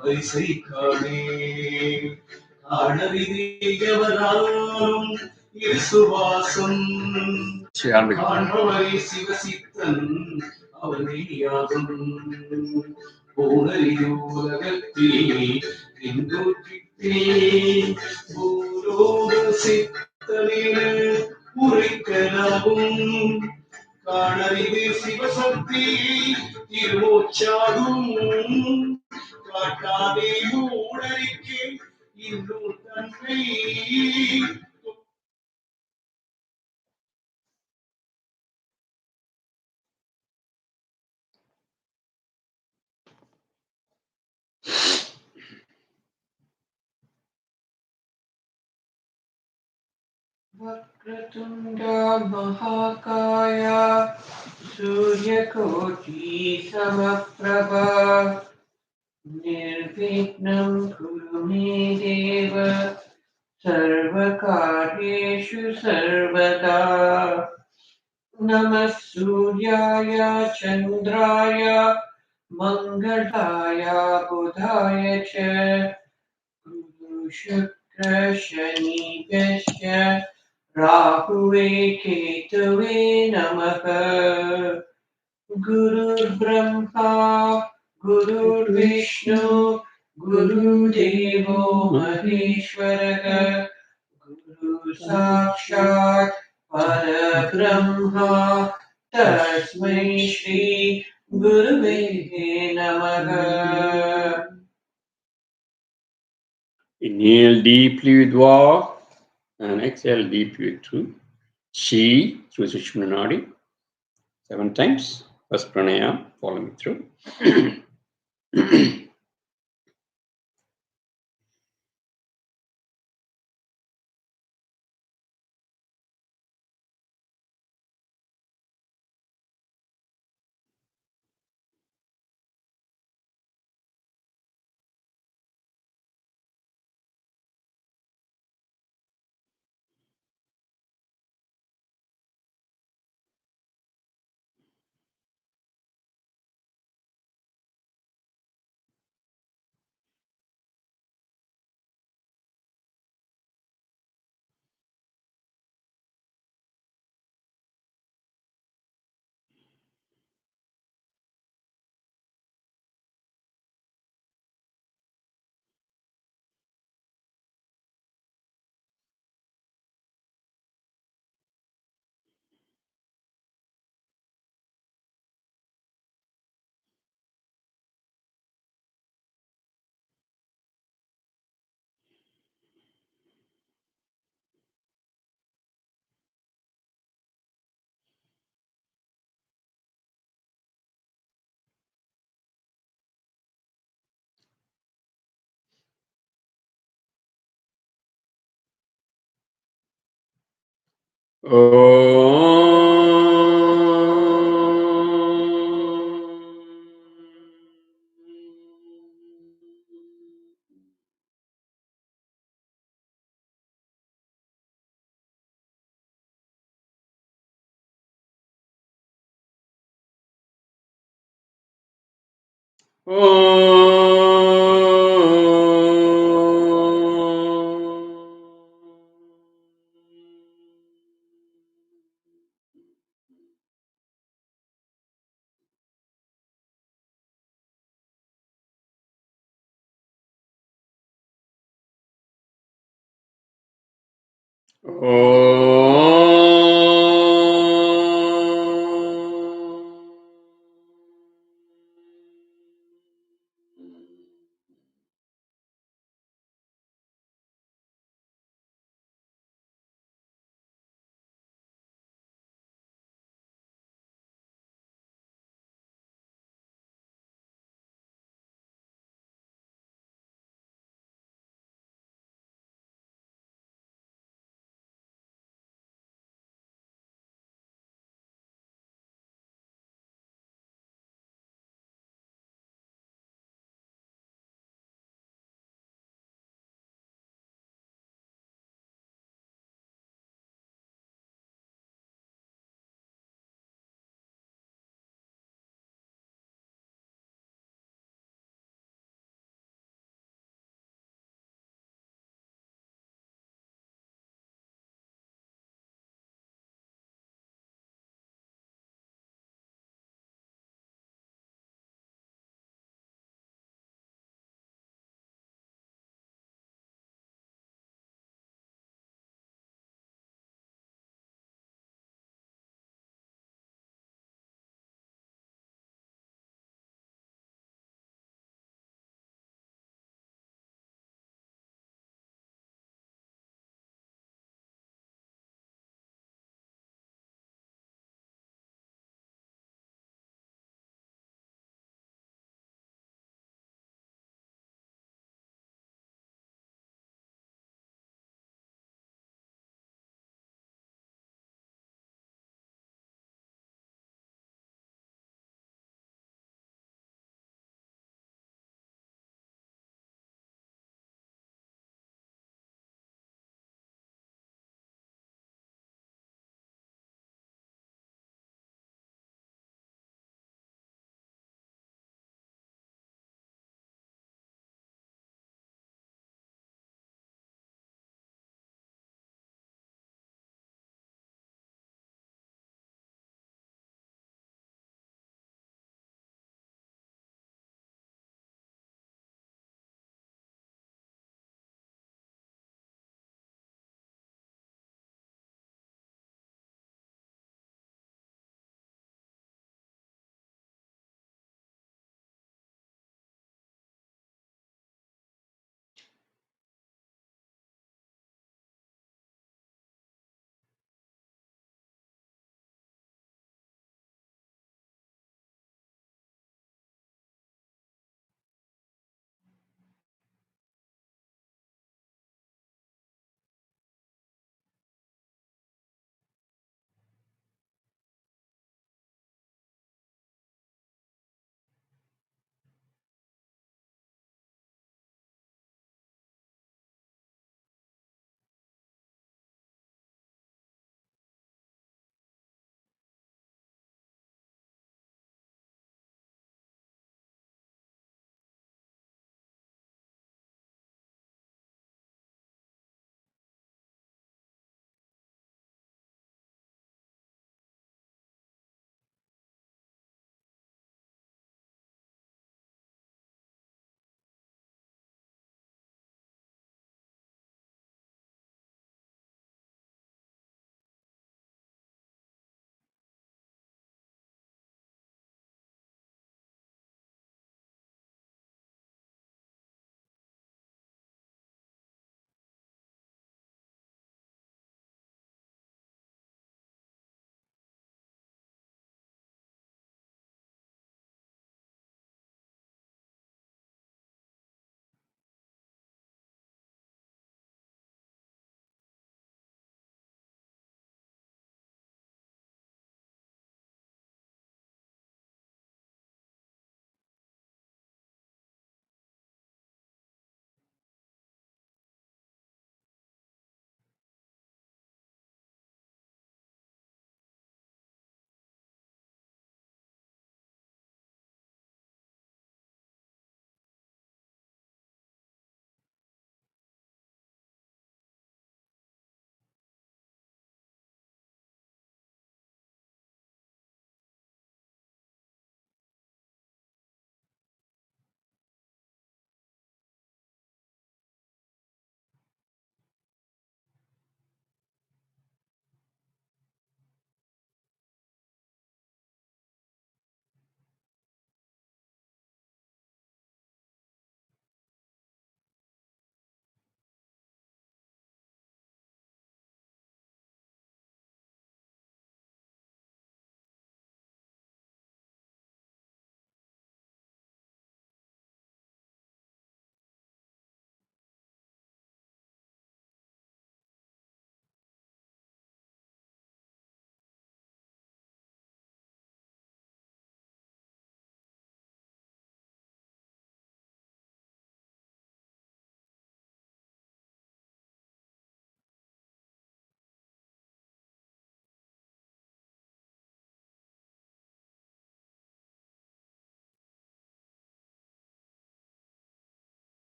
வரிசை காணே காணறிதேயவராலும் இருசுவாசம் காண்பவரை சிவசித்தன் அவனையாகும் போனறியுலகத்திலே இந்தோற்றிட்டே பூலோக சித்தனேன உரைக்கலாகும் காணறிது சிவசக்தி திருமோச்சாகும் காட்டாதே மூடரிக்கு இன்னும் தன்னை Vakratunda Mahakaya Suryakoti Samaprabha Nirvignam Kuru Me Deva Sarvakaryeshu Sarvada Namah Suryaya Chandraya Mangalaya Budhaya Cha Guru Shukra Shani Vyasya Rahuve Ketuve Namaha Guru Brahma Guru Vishnu Guru Devo Maheshwara Guru Sakshat Parabrahma Tasmai Shri Gurave Namaha. Inhale deeply with Va and exhale deeply with Tru. Chi through Sushumna Nadi 7 times. First pranayama, follow me through.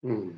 Hmm.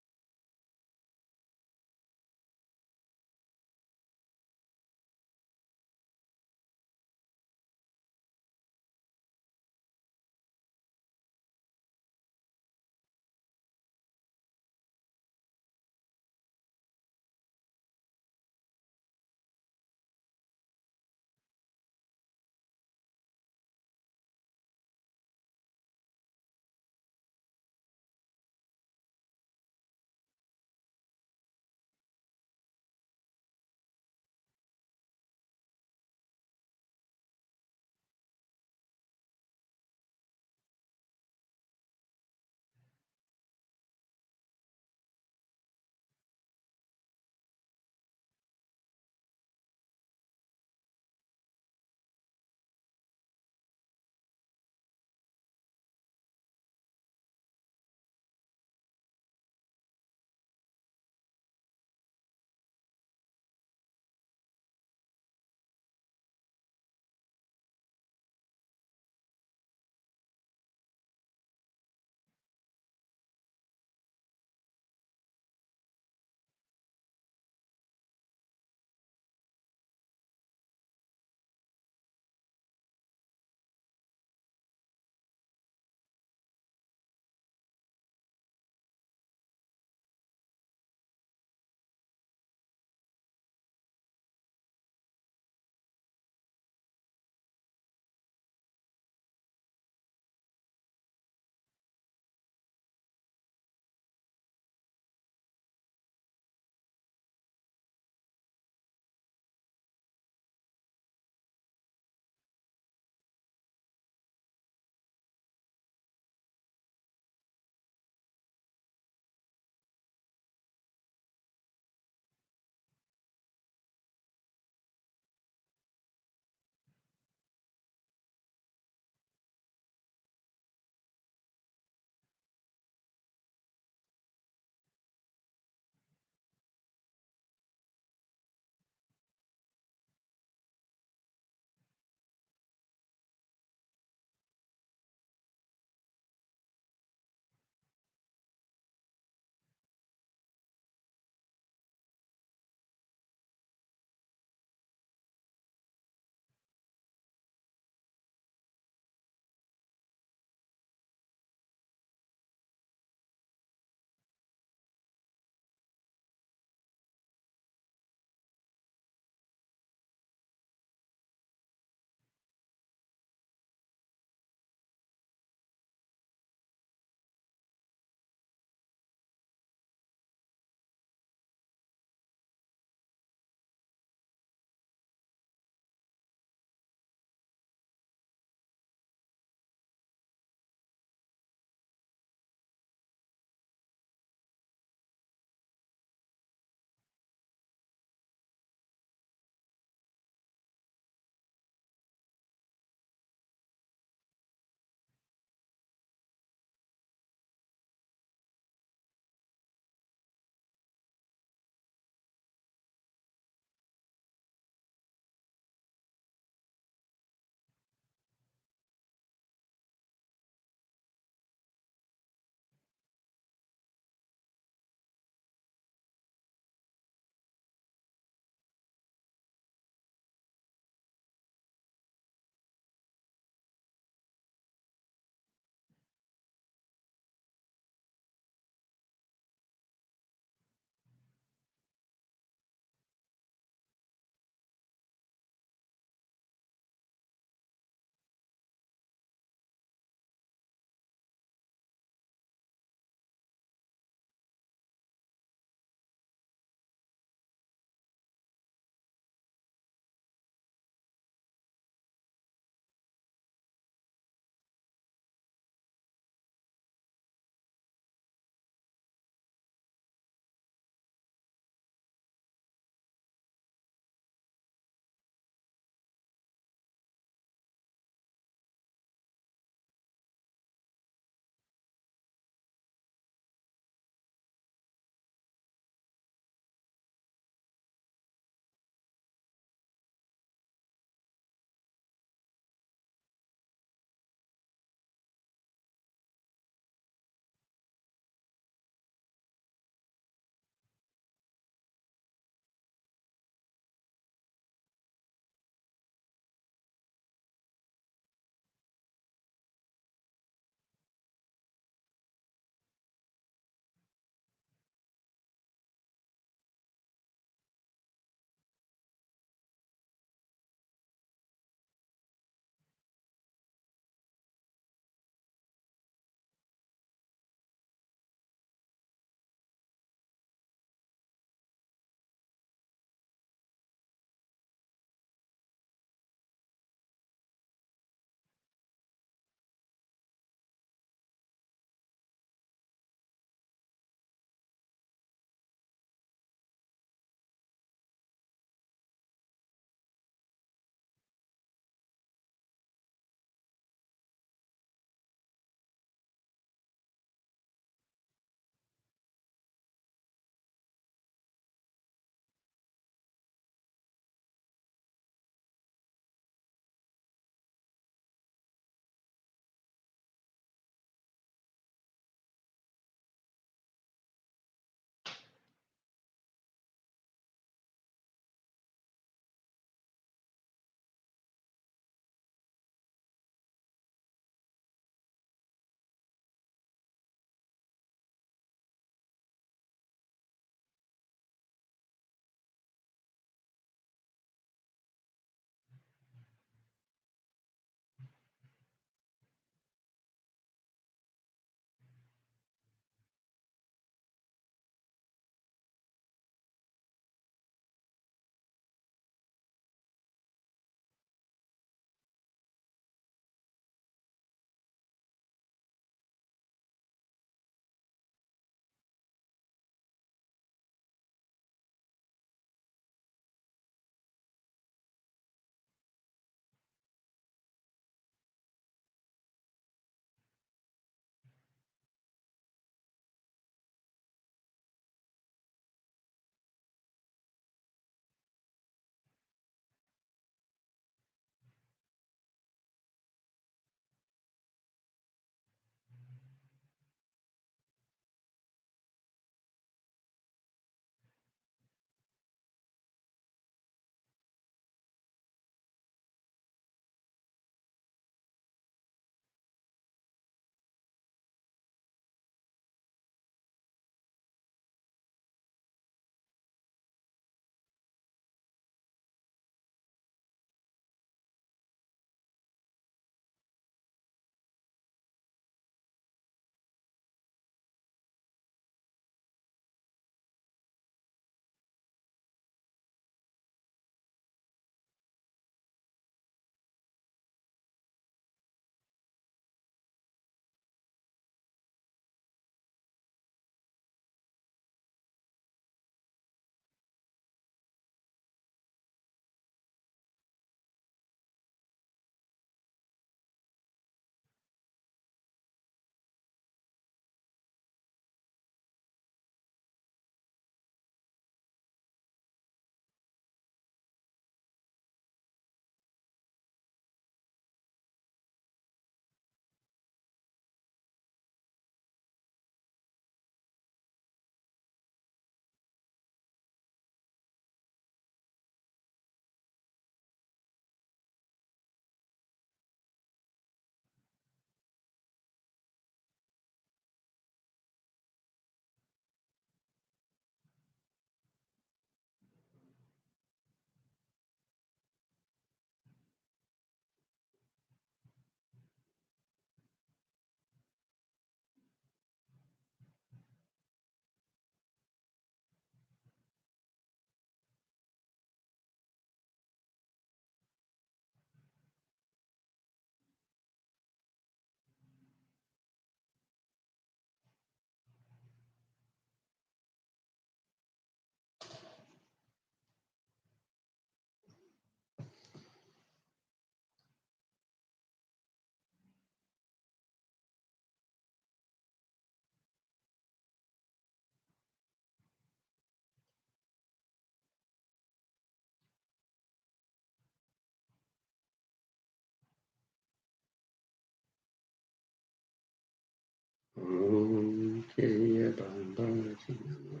Om Kriya Baba Namo.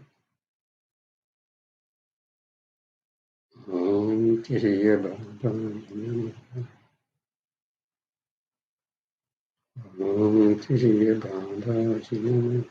Om Kriya Baba Namo. Om Kriya Baba Namo.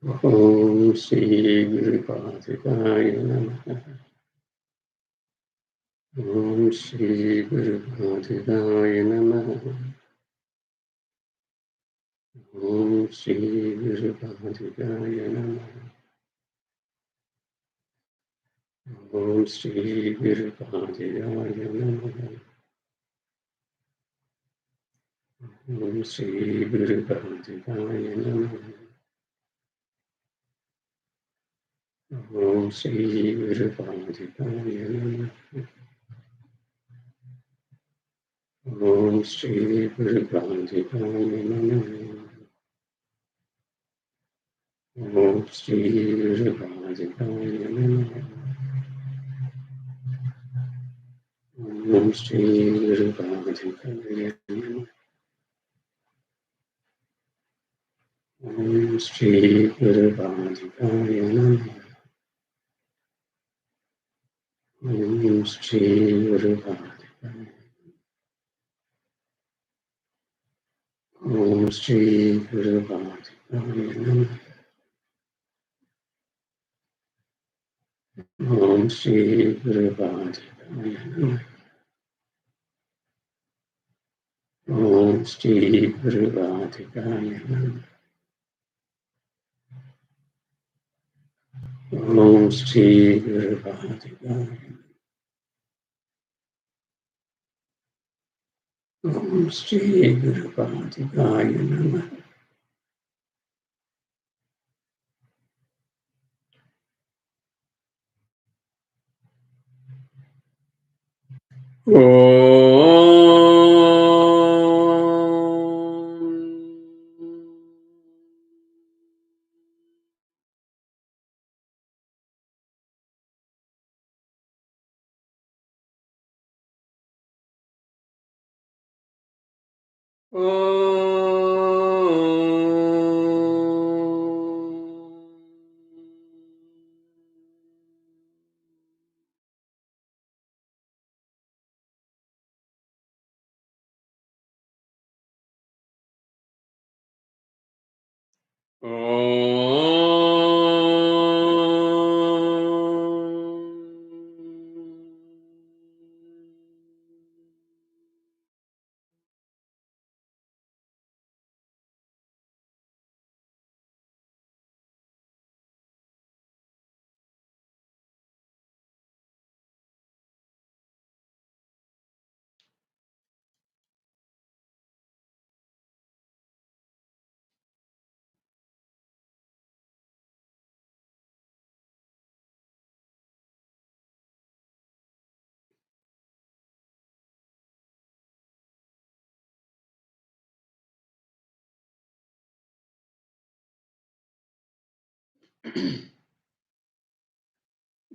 Om Shri Guru Padaya Namaha. Om Shri Guru Padaya Namaha. Om Shri Guru Padaya Namaha. Om Shri Guru Padaya Namaha. Om Shri Guru Padaya Namaha. Om Shri Guru Padaya Namaha. Om Shri Guru Padaya Namaha. Om Shri Guru Padaya Namaha. Om Shri Guru Padaya Namaha. Om Shri Guru Padaya Namaha. Om Shri Guru Padaya. Om Shri Guru Padaya Namaha. Om Shri Guru Padaya Namaha. Om Shri Guru Padaya Namaha. Om Shri Guru Padaya. Om Shri Guru Padaya Namaha.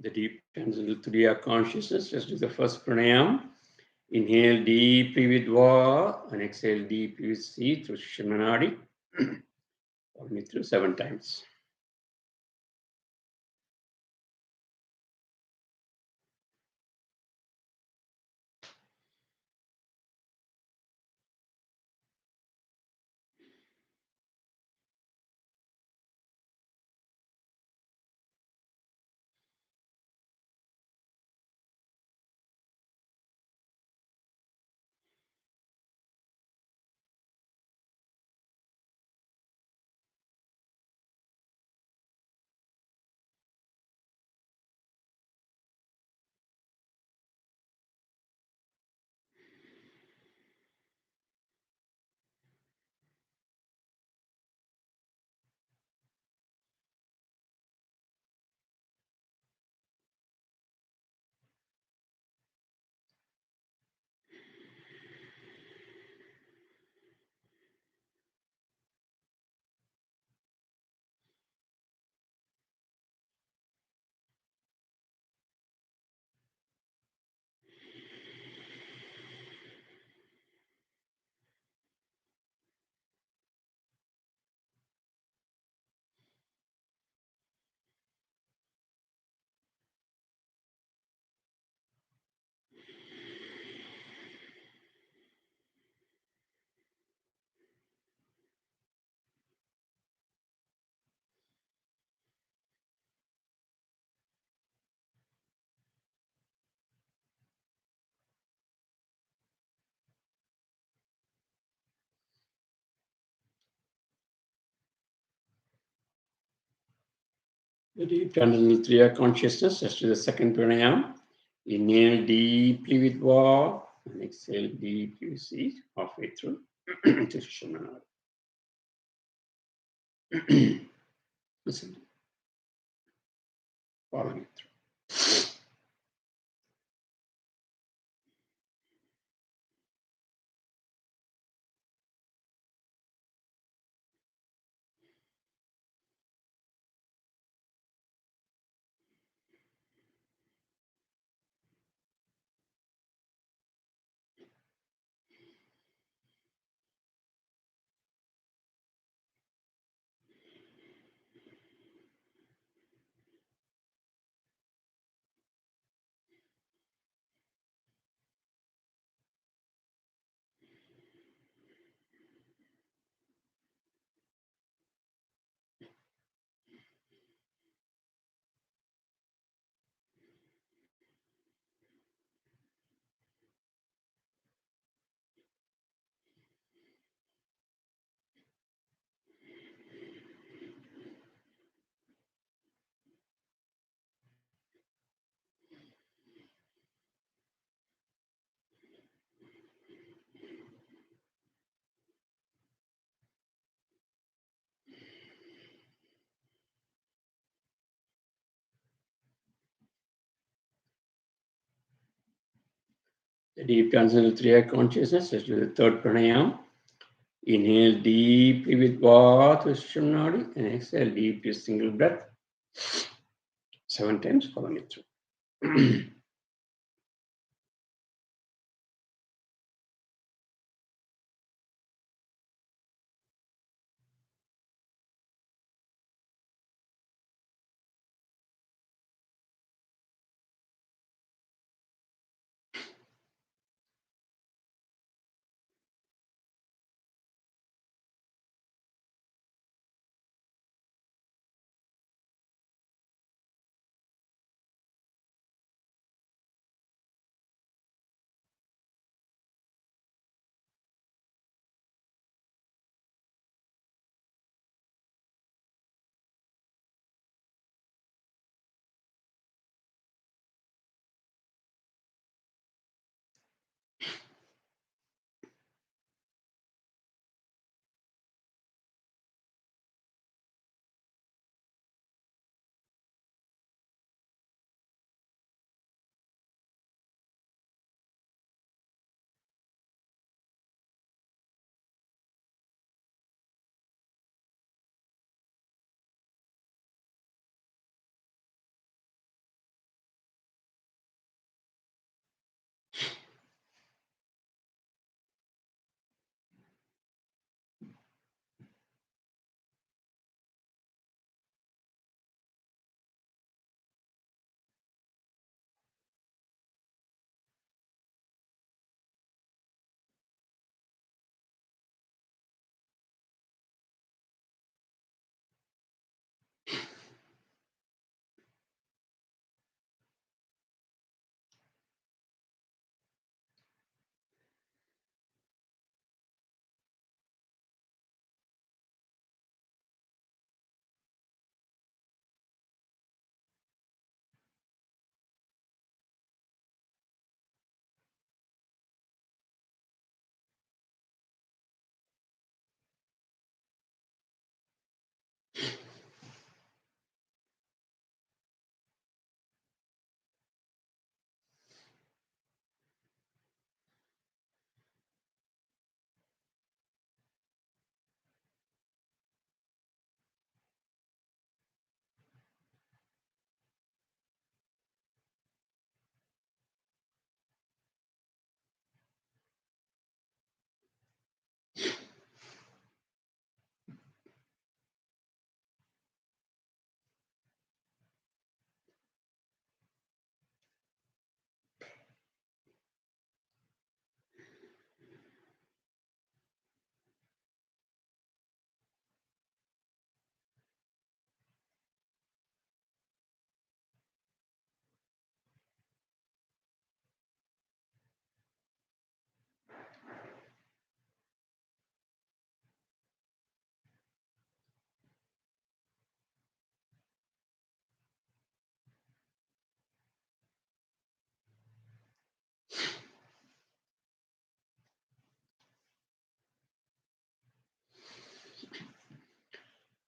The deep transcendental Turiya consciousness. Just do the first pranayam. Inhale deeply with Va and exhale deeply with Si through Shimanadi. Follow me through 7 times. The deep transcendental Kriya consciousness. Let's do the second pranayam. Inhale deeply with Va and exhale deeply with C halfway through to Shamana. Listen, following it through. The deep transcendental Kriya consciousness. Let's do the third pranayam. Inhale deeply with Va to Shamnadi and exhale deeply single breath. 7 times, following it through.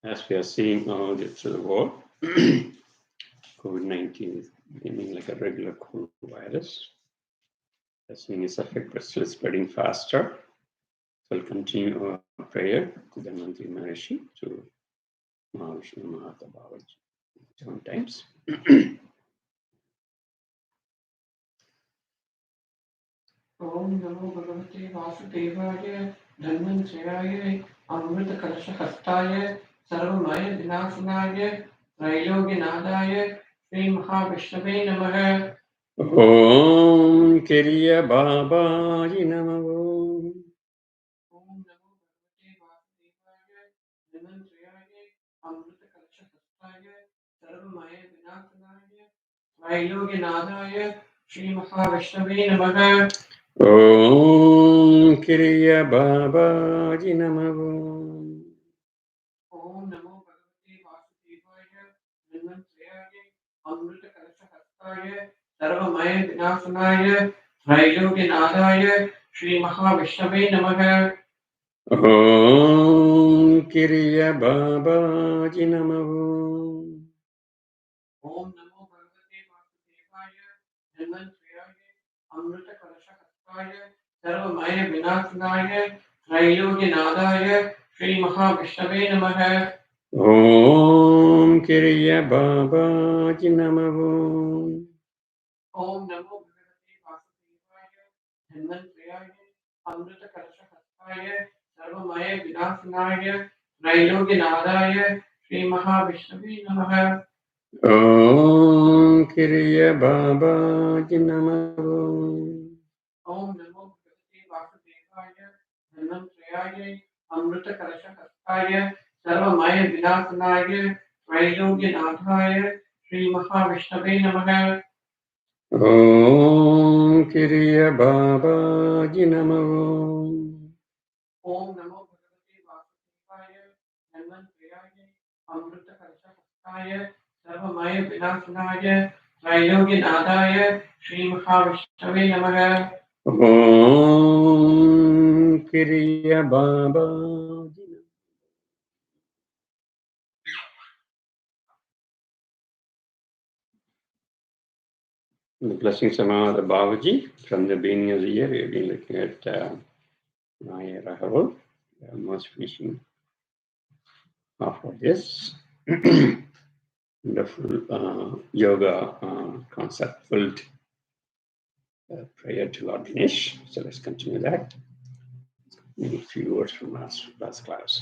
as we are seeing through the world, COVID-19 is becoming like a regular coronavirus. That's seeing its effect, but still spreading faster. So we'll continue our prayer to the Mantri Maharishi to Mahavishnu Mahata Babaji 7 times. Om Namo Bhagavate Vasudevaya Dhanvantrayaya Amrita Kalasha Hastaya Sarvamaya Vinashanaya Trailogyanathaya Sri Mahavishnave Namaha. Om Kriya Babaji Namo. Om Namo Bhagavate Vasudevaya Dhanvantrayaya Amrita Kalasha Hastaya Sarvamaya Vinashanaya Trailogyanathaya Sri Mahavishnave Namaha. Om Kriya Babaji Namo. Om Namo Bhagavate Vasudevaya Dhanvantrayaya Amrita Kalasha Hastaya Sarvamaya Vinashanaya Trailogyanathaya Sri Mahavishnave Namaha. Om Kriya Babaji Namo. Om Namo Bhagavate Vasudevaya Dhanvantrayaya Amrita Kalasha Hastaya Sarvamaya Vinashanaya Trailogyanathaya Sri Mahavishnave Namaha. Om Kriya Babaji Namo. Om Namo Bhagavate Vasudevaya Dhanvantrayaya Amrita Kalasha Hastaya Sarvamaya Vinashanaya Trailogyanathaya Sri Mahavishnave Namaha. Om Kriya Babaji Namo. Om Namo Bhagavate Vasudevaya Dhanvantrayaya Amrita Kalasha Hastaya Sarvamaya Vinashanaya Trailogyanathaya Sri Mahavishnave Namaha. Om Kriya Babaji Namo. Om Namo Bhagavate Vasudevaya Dhanvantrayaya Amrita Kalasha Hastaya Sarvamaya Vinashanaya Trailogyanathaya Sri Mahavishnave Namaha. Om Kriya Babaji. The blessings of the Babaji from the beginning of the year. We've been looking at Vinayagar Agaval. We are almost finishing off of this wonderful yoga concept filled prayer to Lord Ganesh. So let's continue that. Maybe a few words from last class.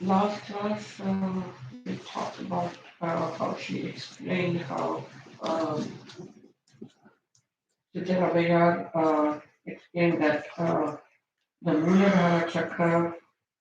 Last class we talked about how she explained how Vinayagar explained that the Muladhara Chakra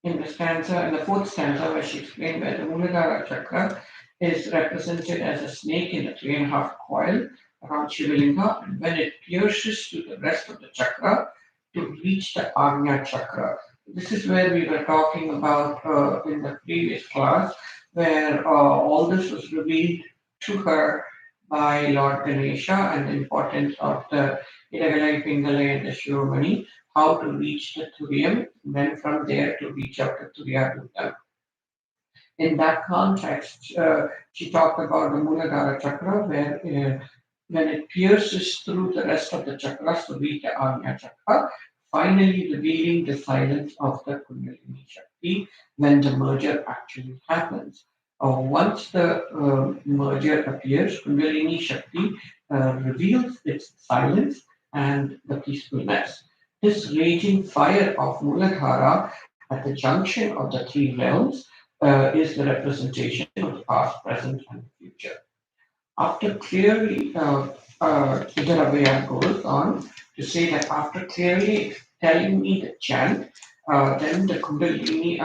in the stanza, in the fourth stanza, where she explained where the Muladhara Chakra is represented as a snake in a 3.5 coil around Shivalinga, and when it pierces to the rest of the chakra to reach the Agnya Chakra. This is where we were talking about in the previous class, where all this was revealed to her by Lord Ganesha and the importance of the Idagalai, Pingalai, and the Shivamani, how to reach the Turiyam, then from there to reach out to Turiya. In that context, she talked about the Muladhara Chakra, where when it pierces through the rest of the chakras to reach the Agnya Chakra, finally revealing the silence of the Kundalini Shakti when the merger actually happens. Once the merger appears, Kundalini Shakti reveals its silence and the peacefulness. This raging fire of Muladhara at the junction of the three realms is the representation of the past, present, and future. After clearly, Siddharabhaya goes on to say that after clearly telling me the chant, then the Kundalini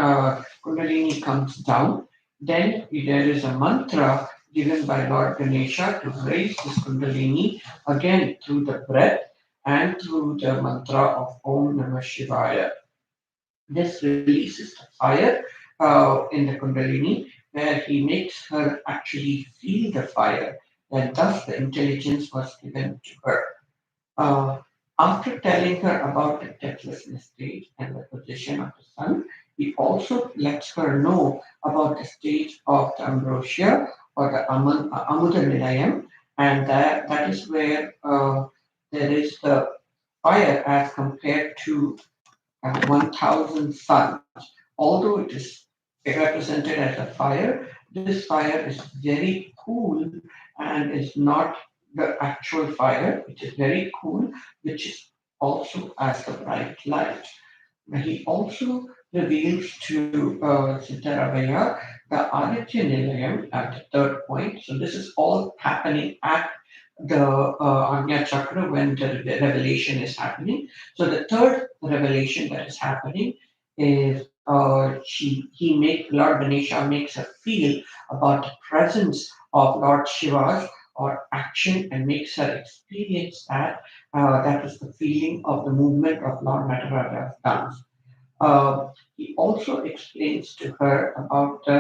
comes down. Then there is a mantra given by Lord Ganesha to raise this Kundalini again through the breath and through the mantra of Om Namah Shivaya. This releases the fire in the Kundalini, where he makes her actually feel the fire. and thus the intelligence was given to her. Uh, After telling her about the deathlessness stage and the position of the sun, he also lets her know about the stage of the ambrosia or the Amuda Nilayam, and that is where there is the fire as compared to 1000 suns. Although it is represented as a fire, this fire is very cool and is not the actual fire. It is very cool, which is also as the bright light. He also reveals to Siddharavaya the Aditya Nilayam at the third point. So this is all happening at the Agnya Chakra when the revelation is happening. So the third revelation that is happening is he makes Lord Ganesha makes her feel about the presence of Lord Shiva's or action and makes her experience that. That is the feeling of the movement of Lord Nataraja's dance. He also explains to her about the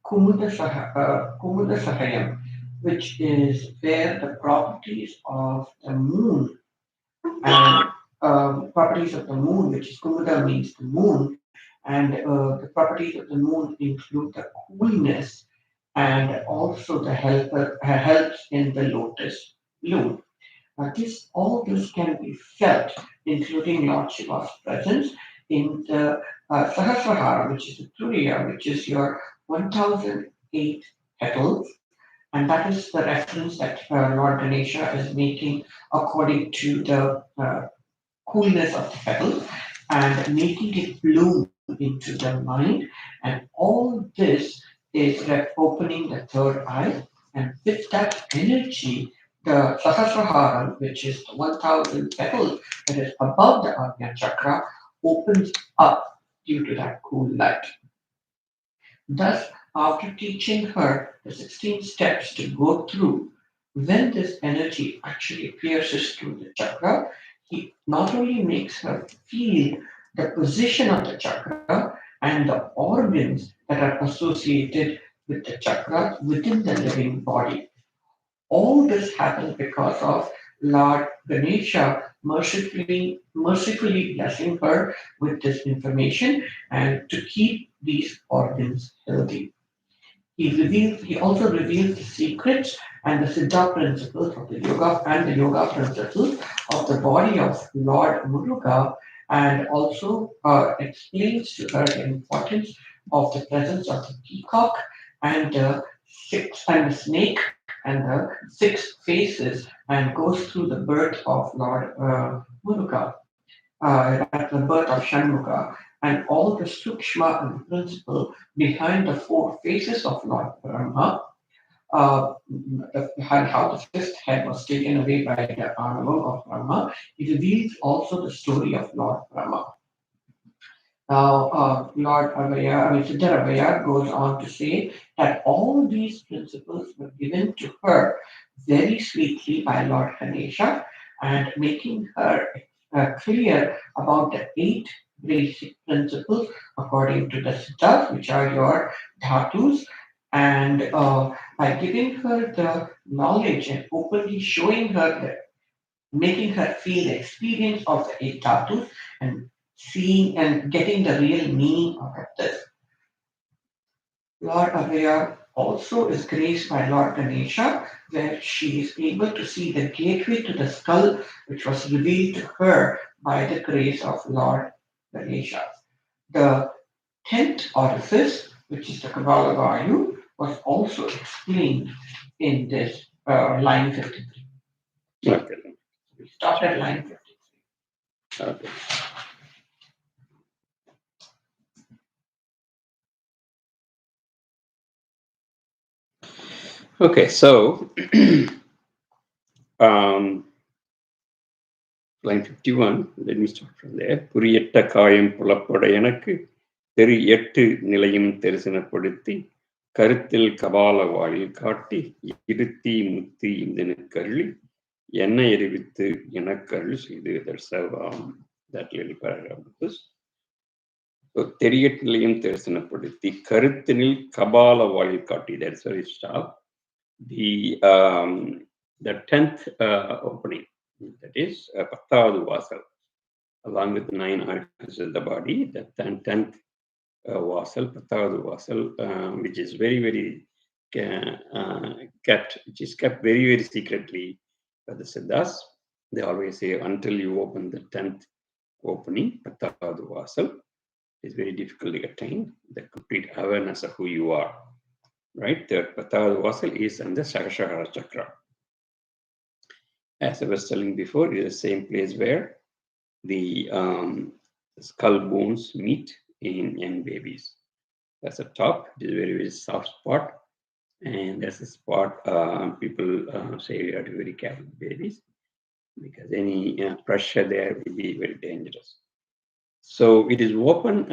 Kumuda Sahayam, which is where the properties of the moon and properties of the moon, which is Kumuda means the moon, and the properties of the moon include the coolness and also the helps in the lotus bloom. All this can be felt, including Lord Shiva's presence in the Sahasrahara, which is the Turiya, which is your 1008 petals. And that is the reference that Lord Ganesha is making according to the coolness of the petals and making it bloom into the mind. And all this is opening the third eye. And with that energy, the Sahasrahara, which is the 1000 petals that is above the Ajna Chakra, opens up due to that cool light. Thus, after teaching her the 16 steps to go through, when this energy actually pierces through the chakra, he not only makes her feel the position of the chakra and the organs that are associated with the chakras within the living body. All this happens because of Lord Ganesha mercifully blessing her with this information and to keep these organs healthy. He also reveals the secrets and the Siddha principles of the yoga and the yoga principles of the body of Lord Muruga and also explains to her the importance of the presence of the peacock and the snake and the six faces and goes through the birth of Lord Muruga at the birth of Shanmuga, and all the sukshma and principle behind the four faces of Lord Brahma, and how the fifth head was taken away by the Anavam of Brahma. It reveals also the story of Lord Brahma. Now, Lord Avaya, Siddharavaya goes on to say that all these principles were given to her very sweetly by Lord Ganesha and making her clear about the 8 basic principles according to the Siddhas, which are your dhatus. And by giving her the knowledge and openly showing her the making her feel the experience of the 8 dhatus and seeing and getting the real meaning of this. Lord Avaya also is graced by Lord Ganesha, where she is able to see the gateway to the skull, which was revealed to her by the grace of Lord Ganesha. The 10th orifice, which is the Kabbalah Vayu, was also explained in this line 53. Okay. We stop at line 53. Okay. Okay, so line 51, let me start from there. புரியட்ட காயம் புலப்பட எனக்கு தெரு 8 நிலையும் தரிசனப்படுத்தி கருத்தில் கபால வாயில் காட்டி இருத்தி முத்தி இந்தனுக்கருளி என்னை அறிவித்து எனக்கருள் செய்து that little paragraph is. So, தெரியட் நிலையும் தரிசனப்படுத்தி கருத்தினில் கபால வாயில் காட்டி, that's where it stops. the 10th opening, that is Pattavadu Vasal, along with 9 articles of the body, the 10th Vasal, Pattavadu Vasal, which is very kept, which is kept very secretly by the Siddhas. They always say until you open the 10th opening, Pattavadu Vasal, is very difficult to attain the complete awareness of who you are. Right? The Pattavadu Vasal is in the Sahasrara Chakra. As I was telling before, it is the same place where the skull bones meet in young babies. That's the top. It is a very soft spot. And that's a spot people say you have to be very careful with babies because any pressure there will be very dangerous. So it is open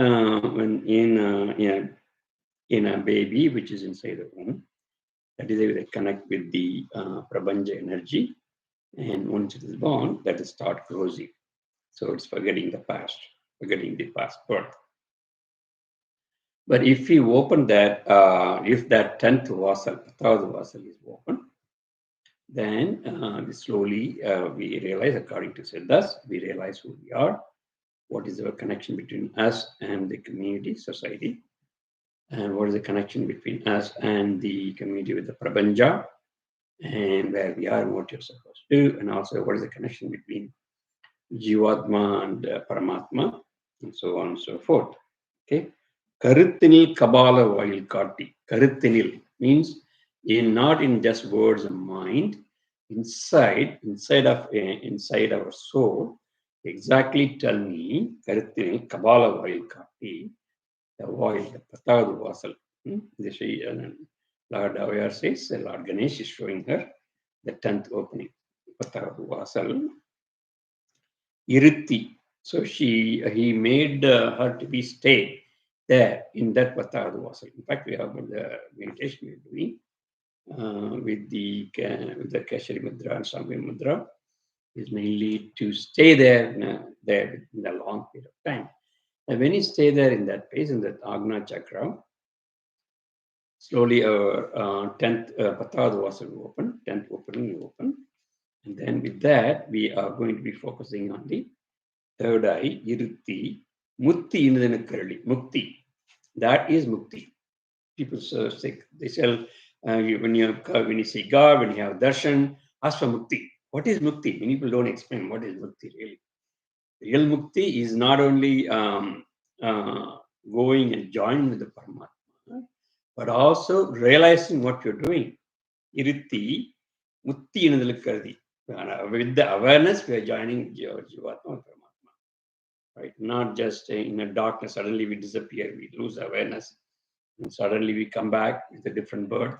when in a baby which is inside the womb. That is they connect with the Prabanja energy. And once it is born, that will start closing. So it's forgetting the past, forgetting the past birth. But if we open that, if that 10th vasal, 1000th vasal is open, then slowly we realize, according to Siddhas, we realize who we are, what is our connection between us and the community, society, and what is the connection between us and the community with the Prabanja, and where we are and what you're supposed to do, and also what is the connection between Jivatma and Paramatma, and so on and so forth. Okay. Karuthinil Kabala Vail Kati. Karuthinil means not in just words and mind, inside our soul, exactly tell me, Karuthinil Kabala Vail Kati, the voil, the Pattavadu Vasal. This is Lord Avayar says, Lord Ganesh is showing her the 10th opening, Pattavadu Vasal. Iritti. So he made her to be stay there in that Pattavadu Vasal. In fact, we have the meditation we're doing with the Keshari Mudra and Sambhi Mudra is mainly to stay there in a long period of time. And when you stay there in that place, in that Agna Chakra, slowly our 10th Pattavadu Vasal will open, 10th opening will open. And then with that, we are going to be focusing on the third eye, Irutti, Mutti Inudanakarali, Mukti. That is Mukti. People say, they say, when you see God, when you have darshan, ask for Mukti. What is Mukti? Many people don't explain what is Mukti really. Real Mukti is not only going and joining with the Paramatma, but also realizing what you're doing. Irutti, Mutti Inudanakarali. With the awareness, we are joining Jivatma and Paramatma. Right? Not just in a darkness, suddenly we disappear, we lose awareness, and suddenly we come back with a different birth,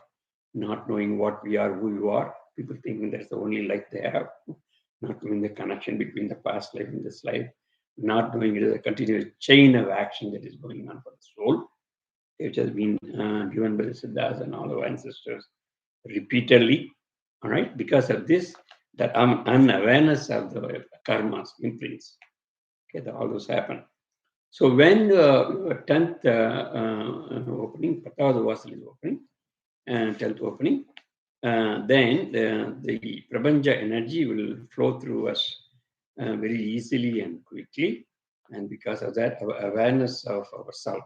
not knowing what we are, who you are. People thinking that's the only life they have, not knowing the connection between the past life and this life, not knowing it is a continuous chain of action that is going on for the soul, which has been given by the Siddhas and all our ancestors repeatedly. All right, because of this, that unawareness of the karmas, imprints. Okay, all those happen. So when 10th opening, Pattavadu Vasal is opening, and 10th opening, then the Prabanja energy will flow through us very easily and quickly. And because of that, our awareness of ourselves,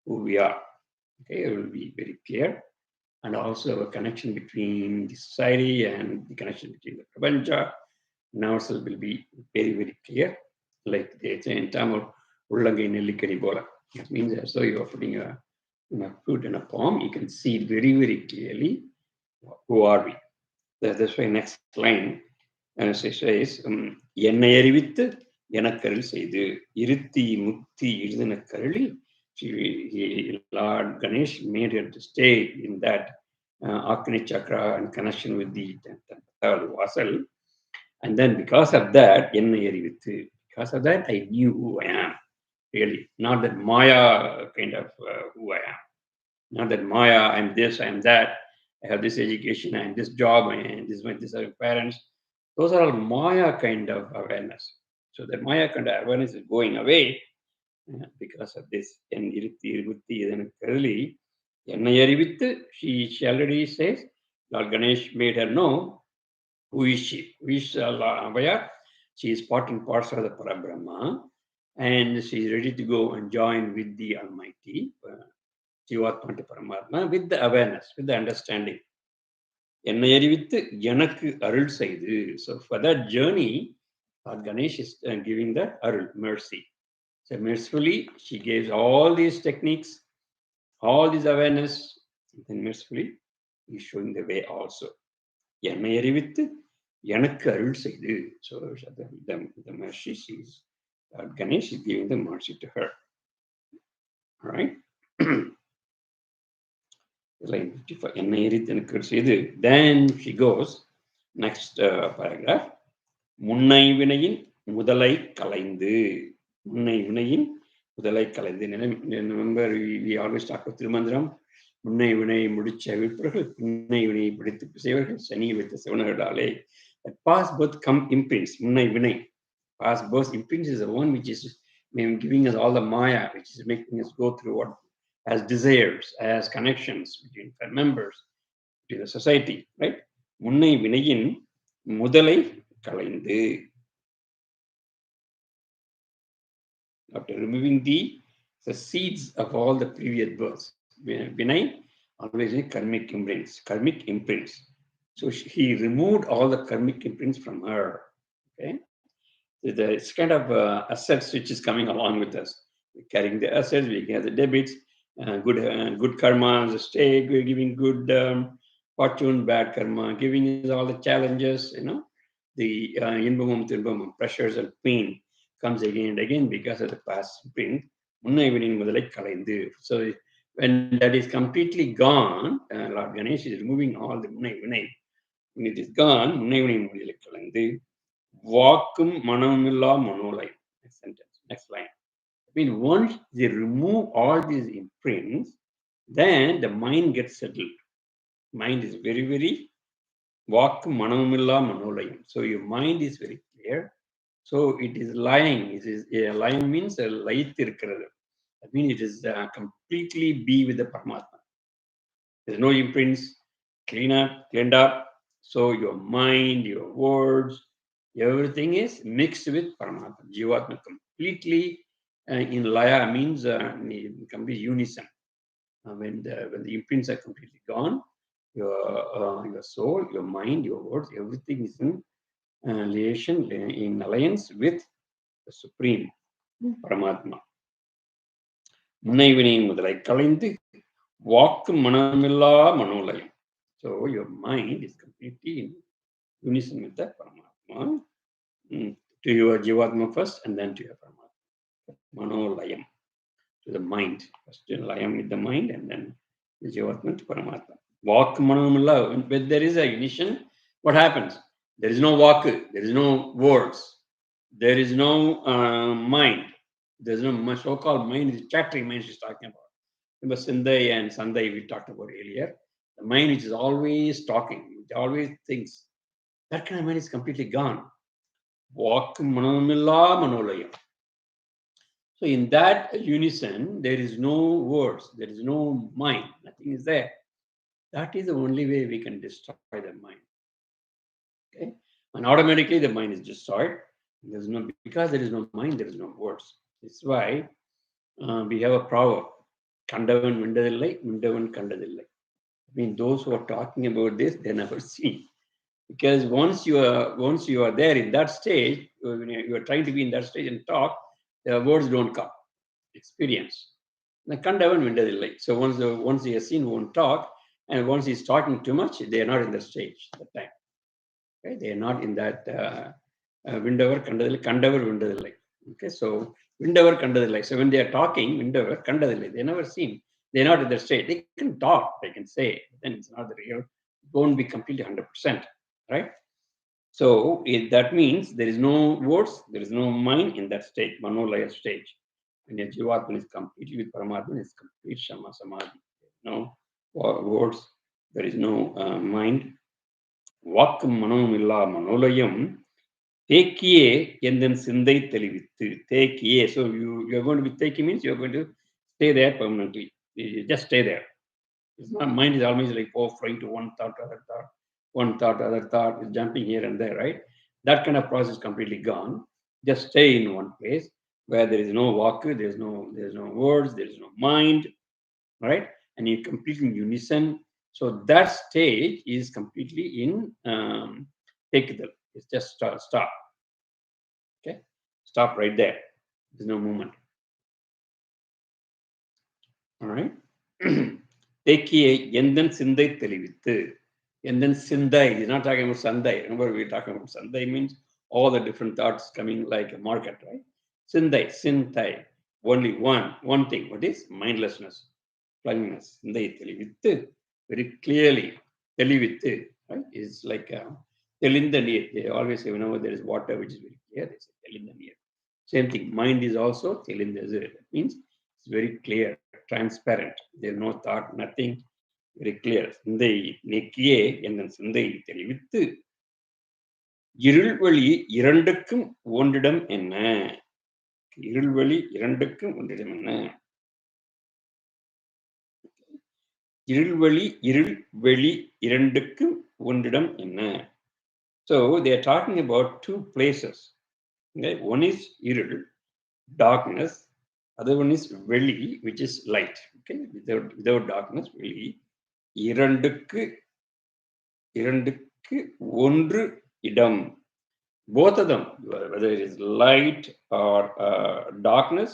who we are, okay, it will be very clear. And also a connection between the society and the connection between the Prabanja and ourselves will be very clear. Like they say in Tamil, Ullangai Nellikani Bola. That means as though you are putting a fruit in a palm, you can see very clearly who are we. That's why next line says, என்னை அறிவித்து எனக்கருள் செய்து இருத்தி முக்தி எழுதினக்கருளி. Lord Ganesh made her to stay in that Akni Chakra and connection with the 10th Vasal. And then because of that, என்னை அறிவித்து, because of that, I knew who I am, really. Not that Maya kind of who I am. Not that Maya, I'm this, I'm that. I have this education, I have this job, and these are parents. Those are all Maya kind of awareness. So the Maya kind of awareness is going away because of this. She already says, Lord Ganesh made her know who is she. Who is Abhaya? She is part and parcel of the Parabrahma, and she is ready to go and join with the Almighty, Jivatma to Paramatma, with the awareness, with the understanding. என்னை அறிவித்து எனக்கு அருள் செய்து. So for that journey, Ganesh is giving the arul, mercy. So mercifully, she gives all these techniques, all this awareness, and then mercifully, he is showing the way also. என்னை அறிவித்து எனக்கு அருள் செய்து. So the mercy sees Ganesh is giving the mercy to her. All right. Line 55. என்னை அறிவித்து எனக்கு அருள் செய்து. Then she goes, next paragraph. முன்னை வினையின் முதலை கலைந்து. முன்னை வினையின் முதலை கலைந்து. Remember, we always talk about Thirumanthiram. முன்னை வினை முடிச்ச விற்பர்கள் பின்னை வினை பிடித்து செய்வர்கள் சனி வைத்த சிவனர்களாலே. That past birth come imprints. முன்னை வினை. Past birth imprints is the one which is giving us all the maya, which is making us go through what as desires, as connections between members, between the society, right? முன்னை வினையின் முதலை கலைந்து. After removing the seeds of all the previous births, Vinay always karmic imprints. So he removed all the karmic imprints from her. Okay, it's kind of assets which is coming along with us. We're carrying the assets, we get the debits, good karma, the state, we're giving good fortune, bad karma, giving us all the challenges, the inbamum, pressures and pain comes again and again because of the past print. So when that is completely gone, Lord Ganesh is removing all the Munai Vinay. When it is gone, Munai Vinay Vakum Manamilla Manolai. Next sentence, next line. I mean, once they remove all these imprints, then the mind gets settled. Mind is very, very Vakum Manamilla Manolayam. So your mind is very clear. So it is lying. It is lying means light irukkirathu. That means it is completely be with the Paramatma. There's no imprints, cleaned up. So your mind, your words, everything is mixed with Paramatma. Jivatma completely in Laya means complete unison. When the imprints are completely gone, your soul, your mind, your words, everything is in relation, in alliance with the Supreme Paramatma. முன்னை வினையின் முதலை கலைந்து வாக்கு மனமில்லா மனோலயம். So your mind is completely in unison with the Paramatma. To your Jivatma first and then to your Paramatma. Manolayam. To the mind. First layam with the mind and then the Jivatma to Paramatma. Vaku manamilla. When there is a unison, what happens? There is no vaku, there is no words, there is no mind. There's no so-called mind, is chattering mind she's talking about. Remember Sindai and Sandai we talked about earlier. The mind which is always talking, which always thinks. That kind of mind is completely gone. Vaku manamilla manolayam. So in that unison, there is no words, there is no mind, nothing is there. That is the only way we can destroy the mind. Okay, and automatically the mind is destroyed. Because there is no mind, there is no words. That's why we have a proverb: "Kandavan vindadillai, vindavan kandadillai." I mean, those who are talking about this, they never see. Because once you are there in that stage, when you are trying to be in that stage and talk, the words don't come. Experience. Kandavan vindadillai. So once they are seen, won't talk, and once he's talking too much, they are not in the stage at the time. Okay, they are not in that Vindavar Kandadillai. Okay, so Vindavar Kandadillai. So when they are talking, Vindavar Kandadillai, they never seen. They're not in the state. They can talk, they can say, then it's not the real. It won't be completely 100%, right? So that means there is no words, there is no mind in that state, Manolaya stage. When your Jivatma is completely with Paramatma, it's complete Shama Samadhi. No words, there is no mind. வாக்கு மனமில்லா மனோலயம் தேக்கியே எந்தன் சிந்தை தெளிவித்து. தேக்கியே. So you're going to be teki means you're going to stay there permanently. You just stay there. It's not mind is always like flying to one thought, other thought, one thought, other thought, is jumping here and there, right? That kind of process is completely gone. Just stay in one place where there is no vaku, there's no words, there is no mind, right? And you completely in unison. So that stage is completely in Tekidal. It's just stop. Okay, stop right there. There's no movement. All right. Tekiye Yendan Sindai Telivithu. Yendan Sindai. He's not talking about Sandai. Remember, we're talking about Sandai means all the different thoughts coming like a market, right? Sindai, Sindai. Only one thing. What is mindlessness? Blindness. Sindai Telivithu. Very clearly. Telivithu. Right? Is like Telinda near. They always say, whenever there is water which is very clear, they say Telinda near. Same thing. Mind is also Telinda. That means it's very clear, transparent. There's no thought, nothing. Very clear. சிந்தை நீக்கியே என் சிந்தை தெளிவித்து இருள்வழி இரண்டுக்கும் ஒன்றிடம் என்ன? இருள்வழி இரண்டுக்கும் ஒன்றிடம் என்ன? இருள்வெளி இரண்டுக்கும் ஒன்றிடம் என்ன? So they are talking about two places. Okay? One is irul, darkness. Other one is veli, which is light. Okay, without darkness, veli. இரண்டுக்கு ஒன்று இடம். Both of them, whether it is light or darkness,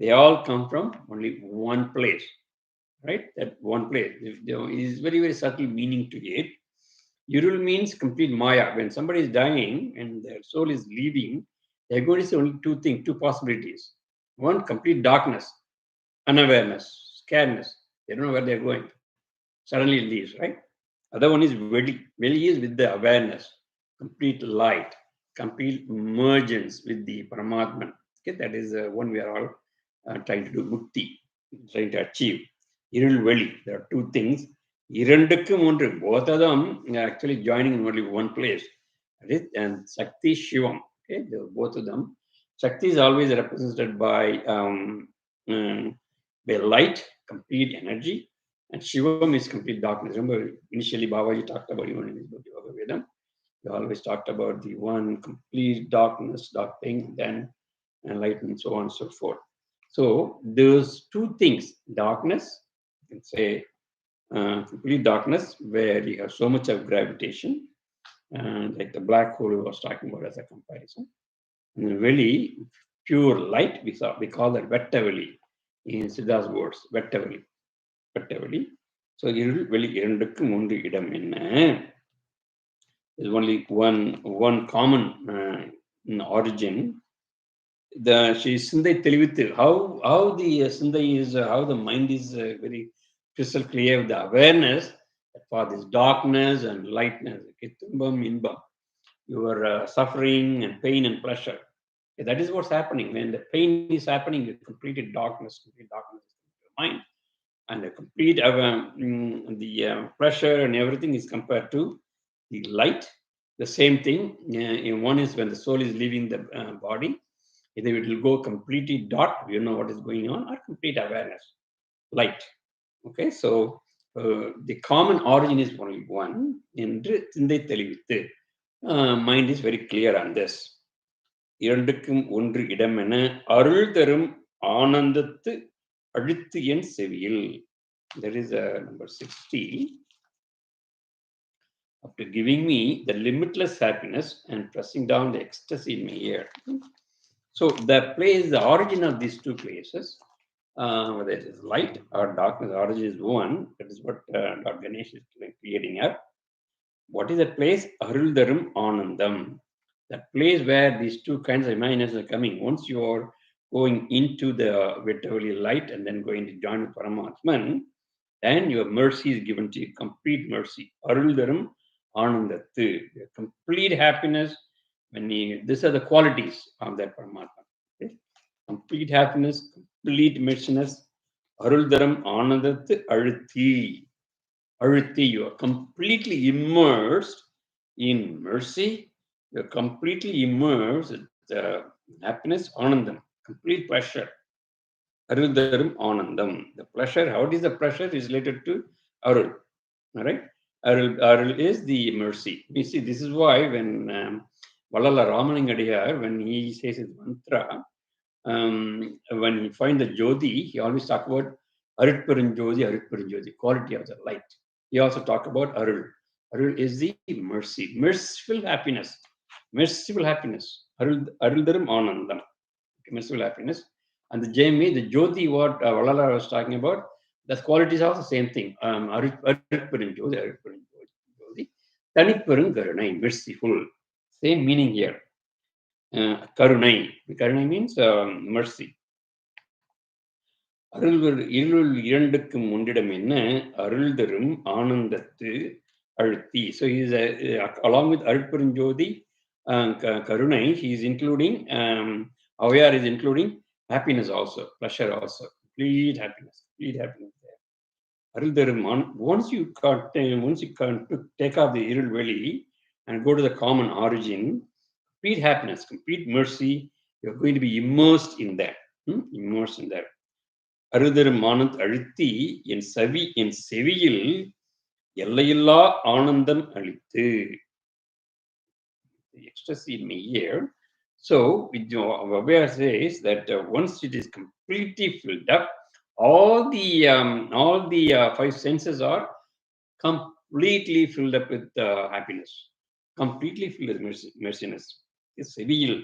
they all come from only one place, right? That one place. There is very, very subtle meaning to it. Irul means complete maya. When somebody is dying and their soul is leaving, they're going to see only two things, two possibilities. One, complete darkness, unawareness, scaredness. They don't know where they're going. Suddenly it leaves, right? Other one is veli. Veli is with the awareness, complete light, complete emergence with the Paramatman. Okay, that is one we are all trying to do, mukti, trying to achieve. Irul veli. There are two things. Irandukkum ondru. Both of them are actually joining in only one place. That is, and Shakti Shivam. Okay, both of them. Shakti is always represented by light, complete energy. And Shivam is complete darkness. Remember, initially Babaji talked about even in his book, Yoga Vedam. He always talked about the one complete darkness, dark thing, then light, and so on and so forth. So those two things, darkness, you can say complete darkness, where you have so much of gravitation, like the black hole we was talking about as a comparison. And really pure light, we call that Vettavali in Siddha's words, Vettavali. So இருள் வெளி இரண்டுக்கும் ஒன்று இடம் என்ன? There's only one common origin. She Sindai Telivithu. How the Sindai is, how the mind is very crystal clear with the awareness for this darkness and lightness. Tumbam, inbam. Your suffering and pain and pleasure. Okay, that is what's happening. When the pain is happening, you complete darkness in your mind. And the complete pressure and everything is compared to the light. The same thing. One is when the soul is leaving the body, either it will go completely dark, you know what is going on, or complete awareness, light. Okay, so the common origin is only one. Mind is very clear on this. இரண்டுக்கும் ஒன்று இடம் என அருள் தரும் ஆனந்தத்து அழுத்து என் செவியில். That is number 60. After giving me the limitless happiness and pressing down the ecstasy in my ear. So the place, the origin of these two places, whether it is light or darkness, the origin is one. That is what Dr. Ganesh is creating up. What is that place? Arul Dharam Anandam. That place where these two kinds of imaginations are coming. Once you are going into the Vettavali light and then going to join with Paramatman, then your mercy is given to you, complete mercy. Arul Dharam Anandathu. Complete happiness. These are the qualities of that Paramatman. Okay? Complete happiness, complete merciness. Arul Dharam Anandathu Aluthi. Aluthi, you are completely immersed in mercy. You're completely immersed in happiness, Anandam, complete pleasure. Arudharam Anandam. The pleasure, how is the pleasure is related to Arul. All right. Arul is the mercy. You see, this is why when Vallala Ramalingadiyar, when he says his mantra, when he finds the Jyoti, he always talks about Aritparanjodi, quality of the light. He also talks about Arul. Arul is the mercy, merciful happiness. Merciful happiness. Aruldaram Anandam. Merciful happiness. And the Jami, the Jyoti, what Vallala was talking about, the qualities are the same thing. Aritparanjodi, Taniparankarunai, merciful. Same meaning here. Karunai. Karunai means mercy. இருள் இரண்டுக்கும் முன்னிடம் என்ன அருள் தரும் ஆனந்தத்து அழுத்தி. So he is along with Arutparanjodi, Karunai, he is including Avyar is including happiness also, pleasure also, complete happiness there. Arul தரும் once you take off the இருள் வெளி and go to the common origin, complete happiness, complete mercy, you're going to be immersed in that. Immersed in that. அருதரும் Anand அழுத்தி என் செவியில் எல்லையில்லா ஆனந்தம் அளித்து. The ecstasy in my ear. So Vabhaya says that once it is completely filled up, all the five senses are completely filled up with happiness, completely filled with merciness. Seviyil.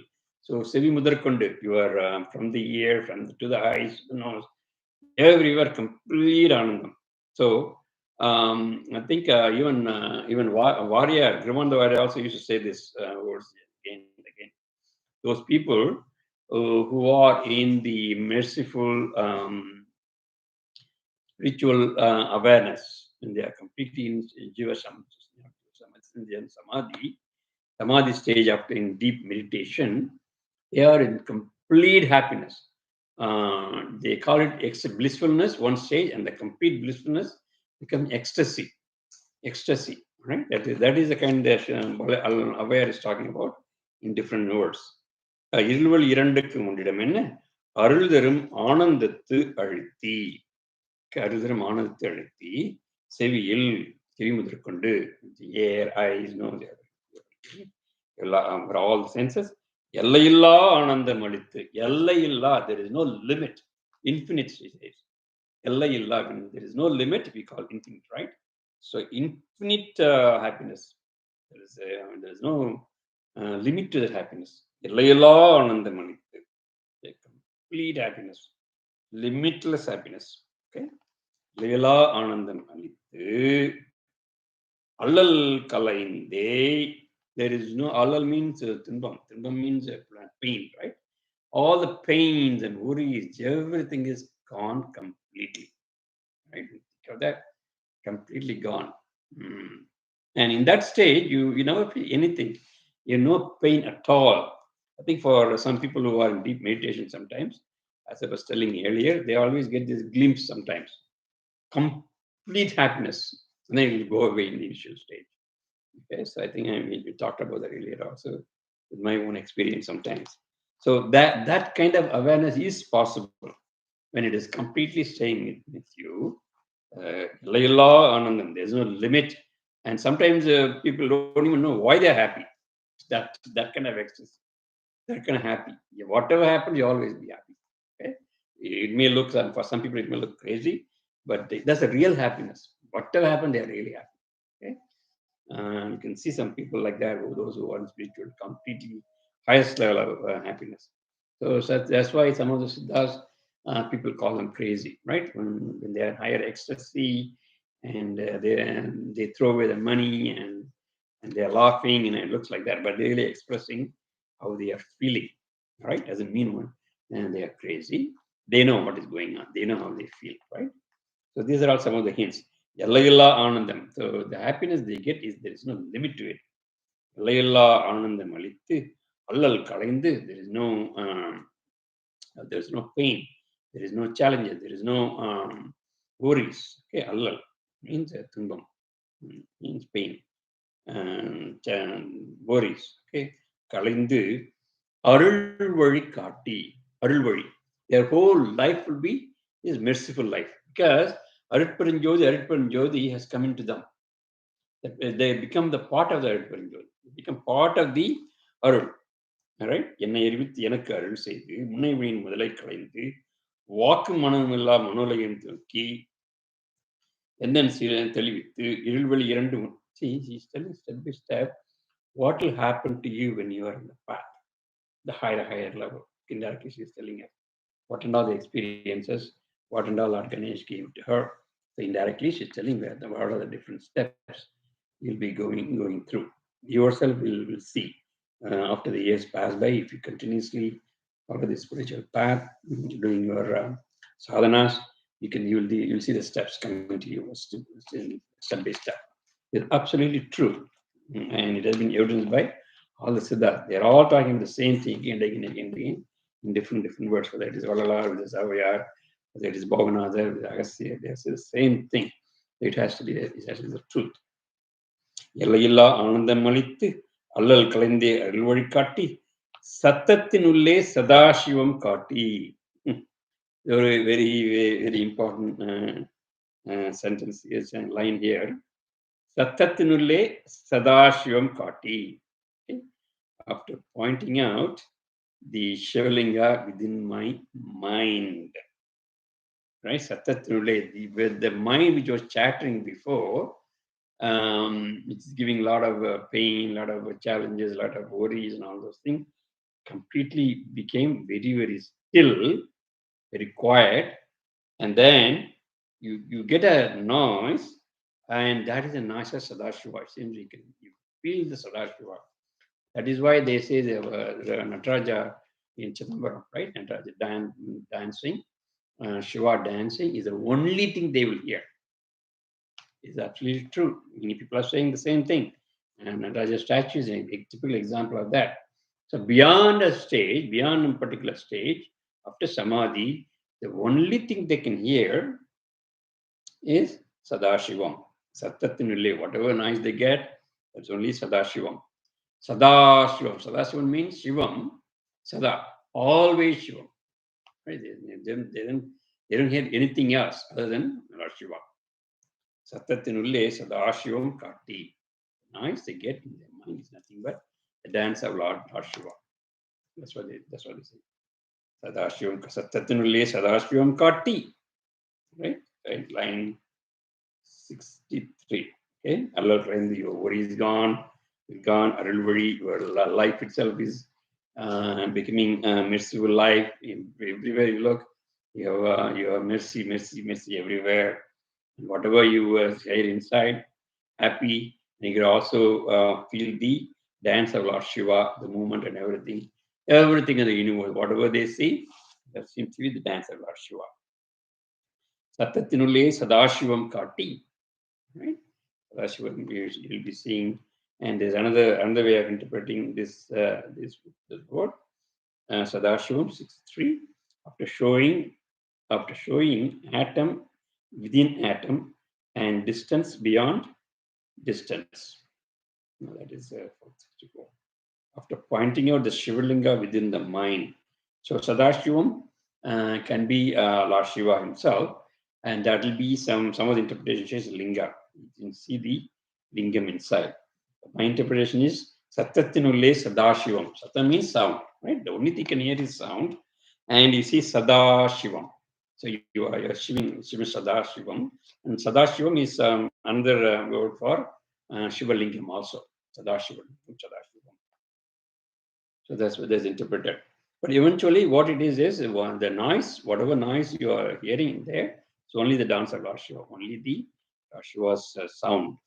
So sevi mudarkondu, you are from the ear, to the eyes, the nose, everywhere complete anandam. So I think even Warrior, Grimanda Warrior also used to say this words again and again. Those people who are in the merciful spiritual awareness, and they are completely in Jiva Samadhi stage after in deep meditation, they are in complete happiness. They call it blissfulness, one stage, and the complete blissfulness becomes ecstasy. Ecstasy, right? That is the kind that Aware is talking about in different words. இருள்வள் இரண்டுக்கு முன்னிடம் என்ன அருள் தரும் ஆனந்தத்து அழுத்தி. அருள் ஆனந்தத்தை அழுத்தி செவியில் செவி முதற்கொண்டு ear eyes nose all the senses எல்லையில்லா ஆனந்தம் அளித்து. எல்லையில்லா, there is no limit, infinite. எல்லையில்லா, there is no limit, we call infinite, right? So infinite happiness, there is no limit to that happiness. எல்லையில்லா ஆனந்தம் அளித்து, complete happiness, limitless happiness. Okay, எல்லையில்லா ஆனந்தம் அளித்து அல்லல் கலைந்தே. There is no, allal means timbam. Timbam means pain, right? All the pains and worries, everything is gone completely, right? That completely gone. And in that stage, you never feel anything. You no pain at all. I think for some people who are in deep meditation, sometimes, as I was telling earlier, they always get this glimpse sometimes, complete happiness, and then it will go away in the initial stage. Okay, so I think we talked about that earlier also with my own experience sometimes. So that kind of awareness is possible when it is completely staying with you. There's no limit, and sometimes people don't even know why they're happy. That kind of ecstasy, that kind of happy. Whatever happens, you always be happy. Okay, it may look, for some people it may look crazy, but that's a real happiness. Whatever happens, they're really happy. Okay. You can see some people like that, those who are spiritual, completely highest level of happiness. So that's why some of the siddhas, people call them crazy, right? When they are higher ecstasy and they throw away the money and they are laughing and it looks like that, but they're really expressing how they are feeling, right? Doesn't mean one, and they are crazy. They know what is going on. They know how they feel, right? So these are all some of the hints. Yallayalla Anandam. So the happiness they get is there is no limit to it. Yallayalla Anandam Alittu Allal Kalaindu. There is no pain. There is no challenges. There is no worries. Okay, Allal means Tumbam, means pain and worries. Okay, Kalaindu Arul Vali Kati. Arul Vali. Their whole life will be is merciful life, because Arutparanjodi has come into them. They become the part of the Arutparanjodi. They become part of the Arut. Alright? என்னை அறிவித்து எனக்கு அருள் செய்து முன்னைவின் முதலை களைந்து வாக்கு மனமில்லா மனோலயம் தூக்கி எந்தன் தெளிவித்து இருள்வெளி இரண்டு see, he's telling step by step what will happen to you when you are in the path, the higher level. Indirectly, she's telling us what and all the experiences, what and all Lord Ganesh gave to her. So indirectly, she's telling her what are the different steps you'll be going through. Yourself will see after the years pass by, if you continuously follow the spiritual path, doing your sadhanas, you'll see the steps coming to you step by step. It's absolutely true, and it has been evidenced by all the siddhas. They are all talking the same thing again and again in different words. Whether it is Valala, whether it is Avayar, whether it is Bhavanatha, whether it is Agastya, they say the same thing. It has to be the truth. எல்லையில்லா ஆனந்தம் அளித்து அல்லல் கலைந்தே அருள் வழி காட்டி சத்தத்தினுள்ளே சதாசிவம் காட்டி. ஒரு very important sentence is a line here. சத்தத்தினுள்ளே Sadasivam காட்டி. After pointing out the Shivalinga within my mind, right? Sattatinulle, with the mind which was chattering before, it's giving a lot of pain, a lot of challenges, a lot of worries and all those things, completely became very still, very quiet. And then you get a noise, and that is a noise of Sadashiva. It seems you feel the Sadashiva. That is why they say the Nataraja in Chidambaram, right? Nataraja dancing, Shiva dancing is the only thing they will hear. Is absolutely true. Many people are saying the same thing. And Nataraja statue is a typical example of that. So beyond a stage, beyond a particular stage, after Samadhi, the only thing they can hear is Sadashivam. Sattatinulle, whatever noise they get, that's only Sadashivam. Sadashivam. Sadashivam means Shivam. Sada. Always Shivam. Right? They don't hear anything else other than Lord Shiva. Sattatinulle Sadashivam Kati. Noise they get in their mind is nothing but the dance of Lord Shiva. That's what they say. Sadashivam Sattatinulle Sadashivam Kati. Right? Line 63. Okay. Allah your worry is gone. Arulvari, your life itself is becoming a merciful life. Everywhere you look, you have mercy everywhere. And whatever you share inside, happy, and you can also feel the dance of Lord Shiva, the movement and everything in the universe. Whatever they see, that seems to be the dance of Lord Shiva. Sattatinulle Sadashivam Kati. Right? Sadashivam you'll be seeing. And there's another way of interpreting this word. Sadashivam 63. After showing atom within atom and distance beyond distance. No, that is 464. After pointing out the Shivalinga within the mind. So Sadashivam can be Lord Shiva himself, and that will be some of the interpretation is Linga. You can see the Lingam inside. My interpretation is Sattatinulle Sadashivam. Satta means sound, right? The only thing you can hear is sound, and you see Sadashivam. So you are Shiva Sadashivam, and Sadashivam is another word for Shivalingam also. Sadashivam. So that's what is interpreted. But eventually, what it is the noise, whatever noise you are hearing there, it's only the dance of Lord Shiva, only the Shiva's sound.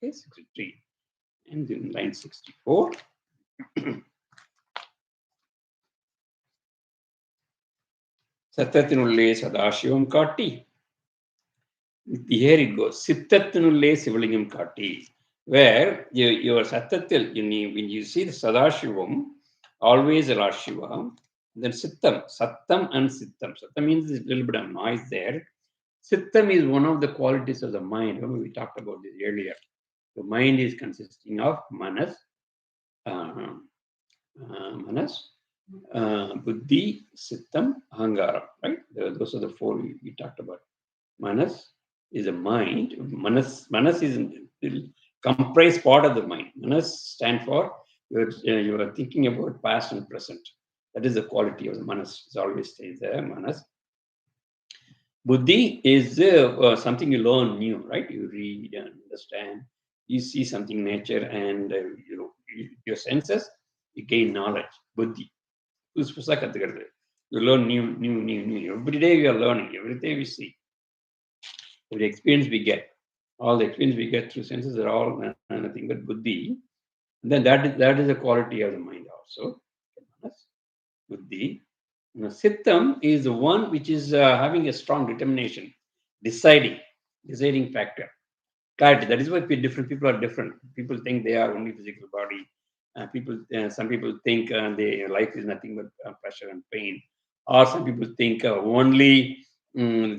Okay, 63. And in line 64. Sattatinulle Sadashivam Kati. Here it goes. Sittatinulle Sivalingam Kati. Where your Sattatil, when you see the Sadashivam, always Lord Shiva, then Sittam and Sittam. Sittam means there's a little bit of noise there. Sittam is one of the qualities of the mind. Remember, we talked about this earlier. The mind is consisting of Manas, Buddhi, Sittam, Ahangaram, right? Those are the four we talked about. Manas is a mind. Manas is comprised part of the mind. Manas stand for you are thinking about past and present. That is the quality of the manas. It always stays there. Manas. Buddhi is something you learn new, right? You read and understand. You see something nature, and your senses. You gain knowledge. Buddhi. You learn new. Every day we are learning. Every day we see. Every experience we get. All the experience we get through senses are all nothing but buddhi. And then that is the quality of the mind also. Buddhi. Sittam is the one which is having a strong determination, deciding factor. Clarity. That is why different people are different. People think they are only physical body. Some people think their life is nothing but pressure and pain, or some people think this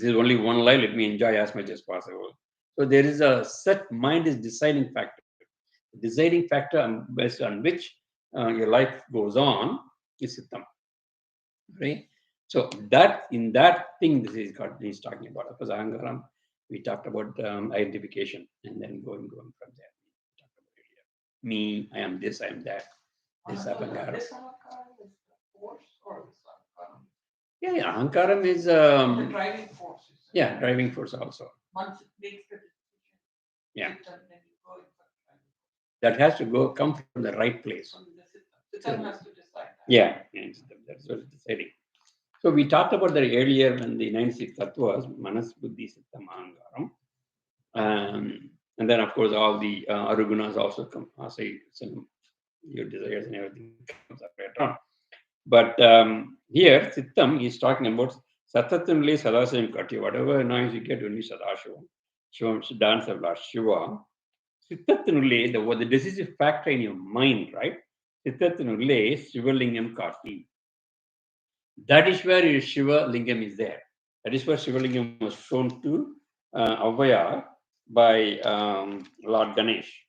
is only one life. Let me enjoy as much as possible. So there is a set mind is deciding factor. The deciding factor based on which your life goes on is sittam, right? So that in that thing this is God is talking about. Of course, ahankaram, we talked about identification and then going from there. We talked about earlier. Me, I am this, I am that. This ahankaram. This ahankaram is the force or this ahankaram? Yeah, ahankaram is The driving force. yeah, driving force also. Once it makes the decision, Yeah. then you go in for the driving force. That has to come from the right place. From the Sittam has to decide that. Yeah, that's what it's deciding. So we talked about that earlier when the 96 tattvas, manas, buddhi, sittam, ahankaram. And then, of course, all the arugunas also come. Your desires and everything comes up later on. But here, Sittam is talking about Satatunle Sadashivam Kati. Whatever noise you get, only Sadashivam. Shivam, dance of Lord Shiva. Sittatunule, the decisive factor in your mind, right? Sittatunule, Shivalingam Kati. That is where your Shiva Lingam is there. That is where Shiva Lingam was shown to Avaya by Lord Ganesh.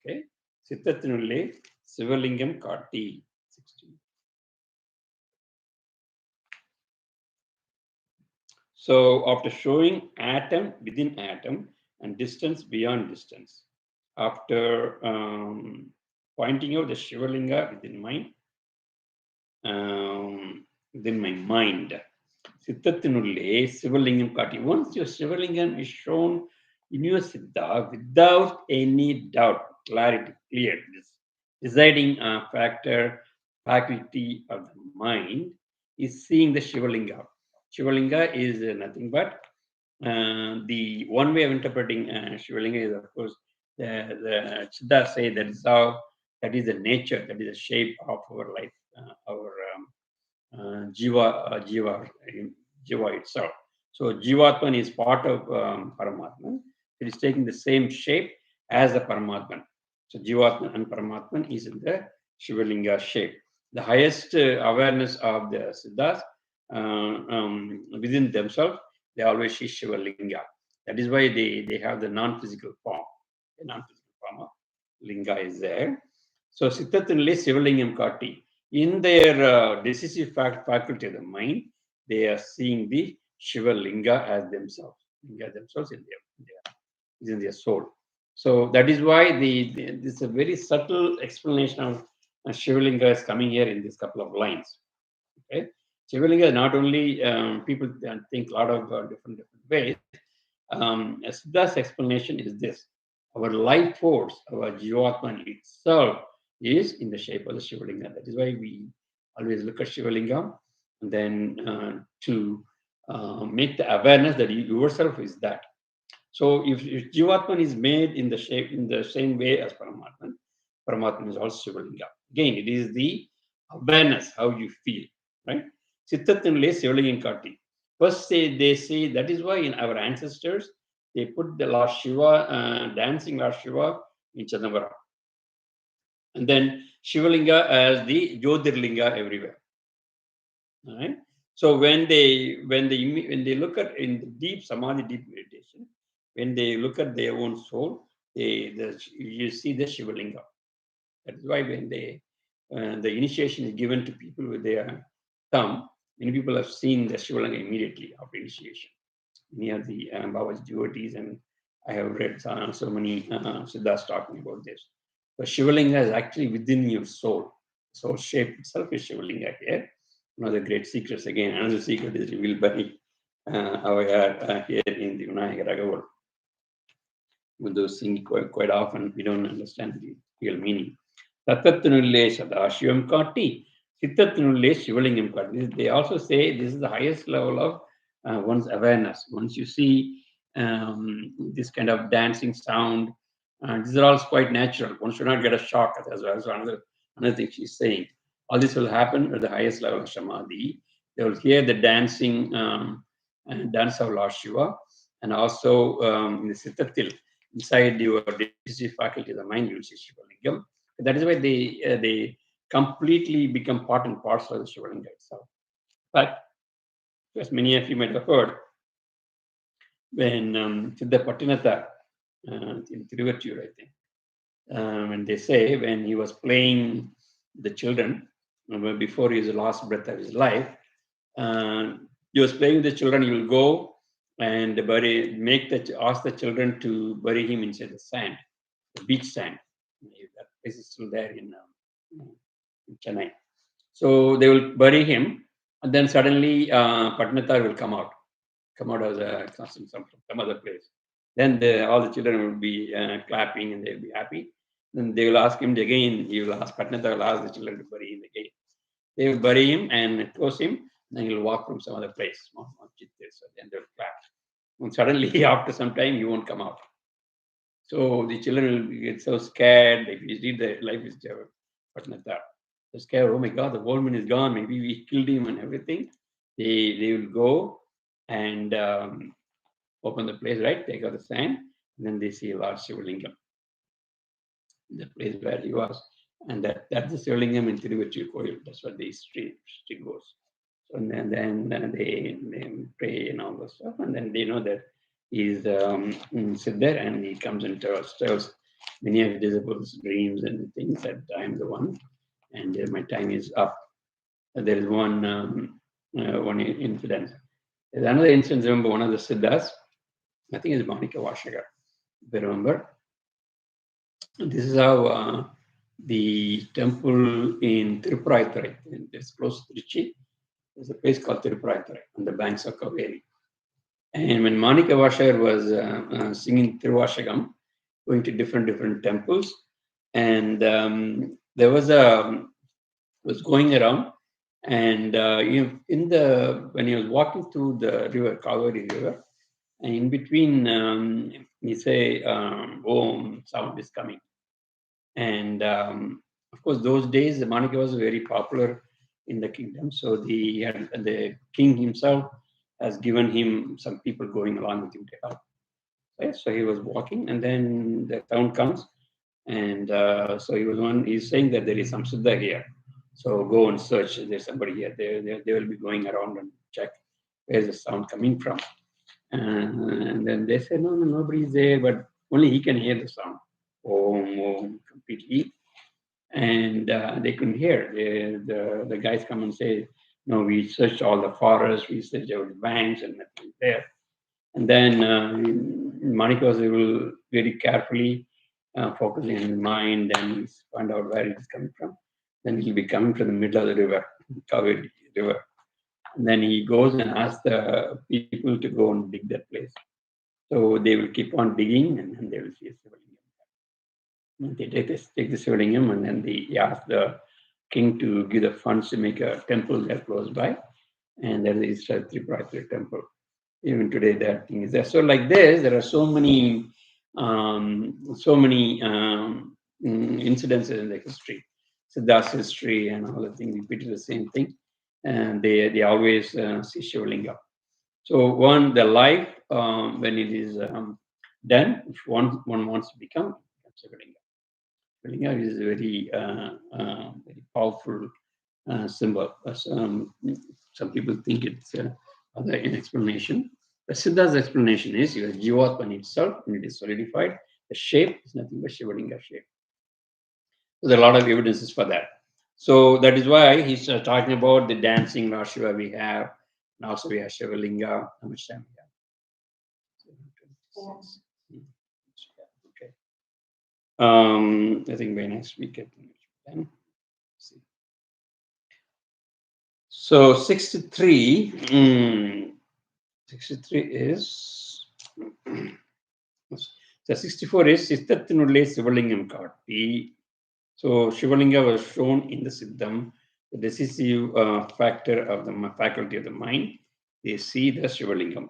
Okay, Sittathnulle Sivalingam Karti 16. So after showing atom within atom and distance beyond distance, after pointing out the Shivalinga within my mind, Sittathnulle Sivalingam Kati. Once your Sivalingam is shown in your Siddha without any doubt, clarity, clear, this deciding faculty of the mind is seeing the Shivalinga. Shivalinga is nothing but the one way of interpreting Shivalinga is, of course, the Siddha say that is the nature, that is the shape of our life, our jiva itself. So Jivatman is part of Paramatman. It is taking the same shape as the Paramatman. So Jivatman and Paramatman is in the Shivalinga shape. The highest awareness of the Siddhas within themselves, they always see Shivalinga. That is why they have the non-physical form. The non-physical form of Linga is there. So Sittatunle Shivalingam Kati. In their decisive faculty of the mind, they are seeing the Shiva Linga as themselves. Linga themselves in their soul. So that is why this is a very subtle explanation of Shiva Linga is coming here in this couple of lines. Okay, Shiva Linga is not only people think a lot of different ways. Siddha's explanation is this: our life force, our Jivatman itself, is in the shape of the Shivalinga. That is why we always look at Shivalinga and then to make the awareness that yourself is that. So if Jivatman is made in the same way as Paramatman, Paramatman is also Shivalinga. Again, it is the awareness, how you feel, right? Sittatunle Shivalingam Kati. First they say that is why in our ancestors, they put the Lord Shiva, dancing Lord Shiva in Chadambara. And then Shivalinga as the Jyotirlinga everywhere. All right. So when they look at in the deep samadhi, deep meditation, when they look at their own soul, you see the Shivalinga. That is why when the initiation is given to people with their thumb, many people have seen the Shivalinga immediately after initiation. near the Baba's devotees, and I have read so many Siddhas talking about this. So Shivalinga is actually within your soul. Soul shape itself is Shivalinga here. One of the great secrets, again, another secret is revealed by here in the Vinayagar Agaval. With those things quite often, we don't understand the real meaning. Tatatnulle Sadashivam Kati, Sitatnulle Shivalingam Kati. They also say this is the highest level of one's awareness. Once you see this kind of dancing sound, these are all quite natural. One should not get a shock as well. So another thing she's saying. All this will happen at the highest level of Samadhi. They will hear the dancing dance of Lord Shiva, and also in the Sitatil, inside your decisive faculty of the mind, you will see Shivalingam. That is why they completely become part and parcel of the Shivalinga itself. But as many of you might have heard, when Siddha Patinatha in Tiruvattur, I think, when they say when he was playing the children before his last breath of his life, he was playing with the children. He will go and ask the children to bury him inside the sand, the beach sand. That place is still there in Chennai. So they will bury him, and then suddenly Patnatar will come out as a some other place. Then all the children will be clapping and they'll be happy. Then they will ask him again. He will ask Patnatar will ask the children to bury him again. They will bury him and close him. Then he'll walk from some other place. So then they'll clap. And suddenly, after some time, he won't come out. So the children will get so scared. If you see the life is there, Patnatar. They're scared. Oh my God, the old man is gone. Maybe we killed him and everything. They will go and open the place, right? Take out the sand, and then they see a large Shivalingam, the place where he was. And that's the Shivalingam in Tiruvattur Koil. That's what the history goes. So and then they pray and all that stuff, and then they know that he's Siddhar, and he comes and tells many of his disciples dreams and things that I'm the one, and my time is up. There is one incident. There's another instance. Remember, one of the Siddhas, I think it's Manika Vashagar. If you remember, this is how the temple in Tirupuraithurai, it's close to Trichy. There's a place called Tirupuraithurai on the banks of Kaveri. And when Manika Vashagar was singing Tiruvashagam, going to different temples, and there was going around, and when he was walking through the river, Kaveri River, and in between, he say, "Om," sound is coming. And of course, those days, the Manika was very popular in the kingdom. So the king himself has given him some people going along with him to help. Right? So he was walking, and then the sound comes, and so he's saying that there is some Siddha here. So go and search. There's somebody here. They will be going around and check where's the sound coming from. And then they say, no, nobody's there, but only he can hear the sound. Om, completely. And they couldn't hear. The guys come and say, no, we searched all the forests, we searched all the banks, and nothing there. And then Manika was able very carefully focusing on his mind and find out where it is coming from. Then he'll be coming from the middle of the river, Kaveri River. And then he goes and asks the people to go and dig that place. So they will keep on digging, and then they will see a Shivalingam. They take the Shivalingam, and then they ask the king to give the funds to make a temple there close by. And there is a Tripuraithurai temple. Even today, that thing is there. So like this, there are so many incidences in the history. Siddha's history and all the things repeated the same thing. And they always see Shivalinga. So the life, when it is done, if one wants to become Shivalinga. Shivalinga is a very powerful symbol. Some people think it's other explanation. The Siddha's explanation is your Jivatman itself, when it is solidified, the shape is nothing but Shivalinga shape. So there are a lot of evidences for that. So that is why he's talking about the dancing Lord Shiva we have, and also we have Shivalinga. How much time we have? Okay. I think by next week I think then. See. So 63. 63 is. So 64 is Siddhathinulle Sivalingam Katti. So Shivalinga was shown in the Siddham, the decisive factor of the faculty of the mind. They see the Shivalingam.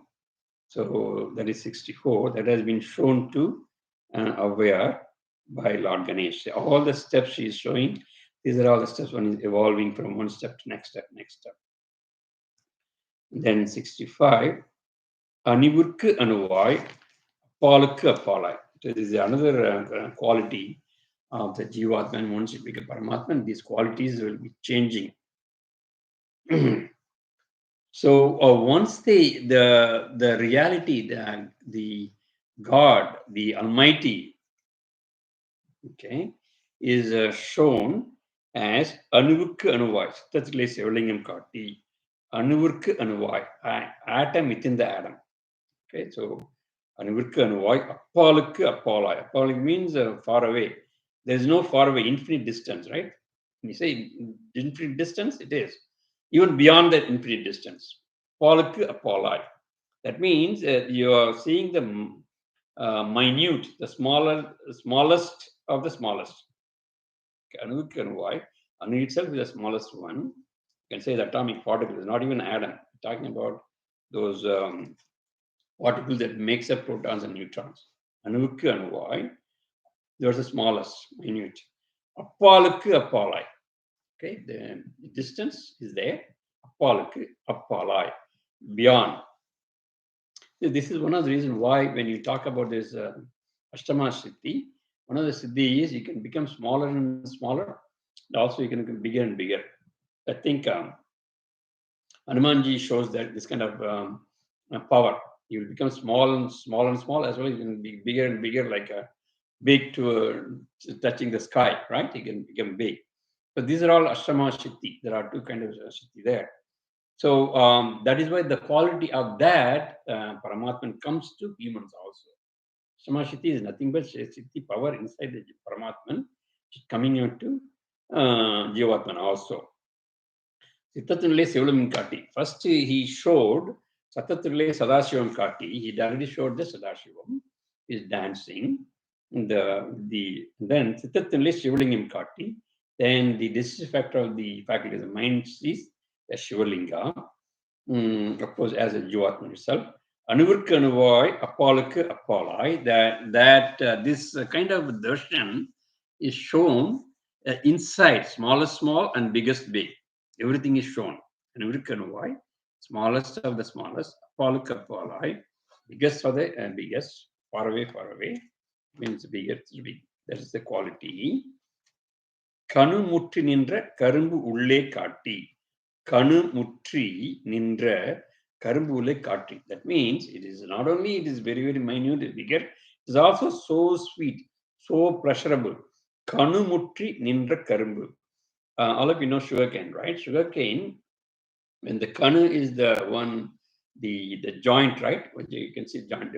So that is 64. That has been shown to aware by Lord Ganesh. All the steps she is showing, these are all the steps one is evolving from one step to next step, next step. Then 65, Anivurku Anuvai, Apalukku Apalai. So this is another quality of the Jivatman. Once it becomes Paramatman, these qualities will be changing. So once the reality, the God, the Almighty, okay, is shown as Anuvukku Anuvai. That's like Sivalingam Katti. Anuvukku Anuvai, atom within the atom. Okay, so Anuvukku Anuvai, Appalukku Appalai. Appaluk means far away. There is no far away, infinite distance, right? When you say infinite distance, it is. Even beyond that infinite distance. Appalukku Appalai. That means you are seeing the minute, the smallest of the smallest. Anu itself is the smallest one. You can say the atomic particle is not even atom. We're talking about those particles that makes up protons and neutrons. Anuvukku Anuvai, there's the smallest, minute. Appalukku Appalai. Okay, the distance is there. Appalukku Appalai, beyond. This is one of the reasons why when you talk about this Ashtama Siddhi, one of the Siddhi is you can become smaller and smaller, and also you can become bigger and bigger. I think Hanumanji shows that this kind of power. You will become small and small and small, as well as you can be bigger and bigger, like a big to touching the sky, right? You can become big. But these are all Ashtama Siddhi. There are two kinds of Siddhi there. So that is why the quality of that Paramatman comes to humans also. Samashiti is nothing but Siddhi power inside the Paramatman coming out to Jivatman also. Sittathunle Sivalam Kati. First he showed Sattathunle Sadashivam Kati. He already showed the Sadashivam. He's dancing. Then Sittathunle Sivalingam Kati. Then the decisive factor of the faculty of the mind sees the Shivalinga. Of course, as a Jivatman itself. Anuvurku Anuvai, Appalukku Appalai, that this kind of darshan is shown inside, smallest small and biggest big. Everything is shown. Anuvurku Anuvai, smallest of the smallest, Appalukku Appalai, biggest of the biggest, far away, means bigger, big. That is the quality. Kanu mutti ninra karumbu ulle kaatti. Kanu mutti ninra karumbu ulle kaatti. That means it is not only it is very, very minute, bigger, it is also so sweet, so pleasurable. Kanu mutti ninra karumbu. All of you know sugarcane, right? Sugarcane, when the kanu is the one, the joint, right? You can see different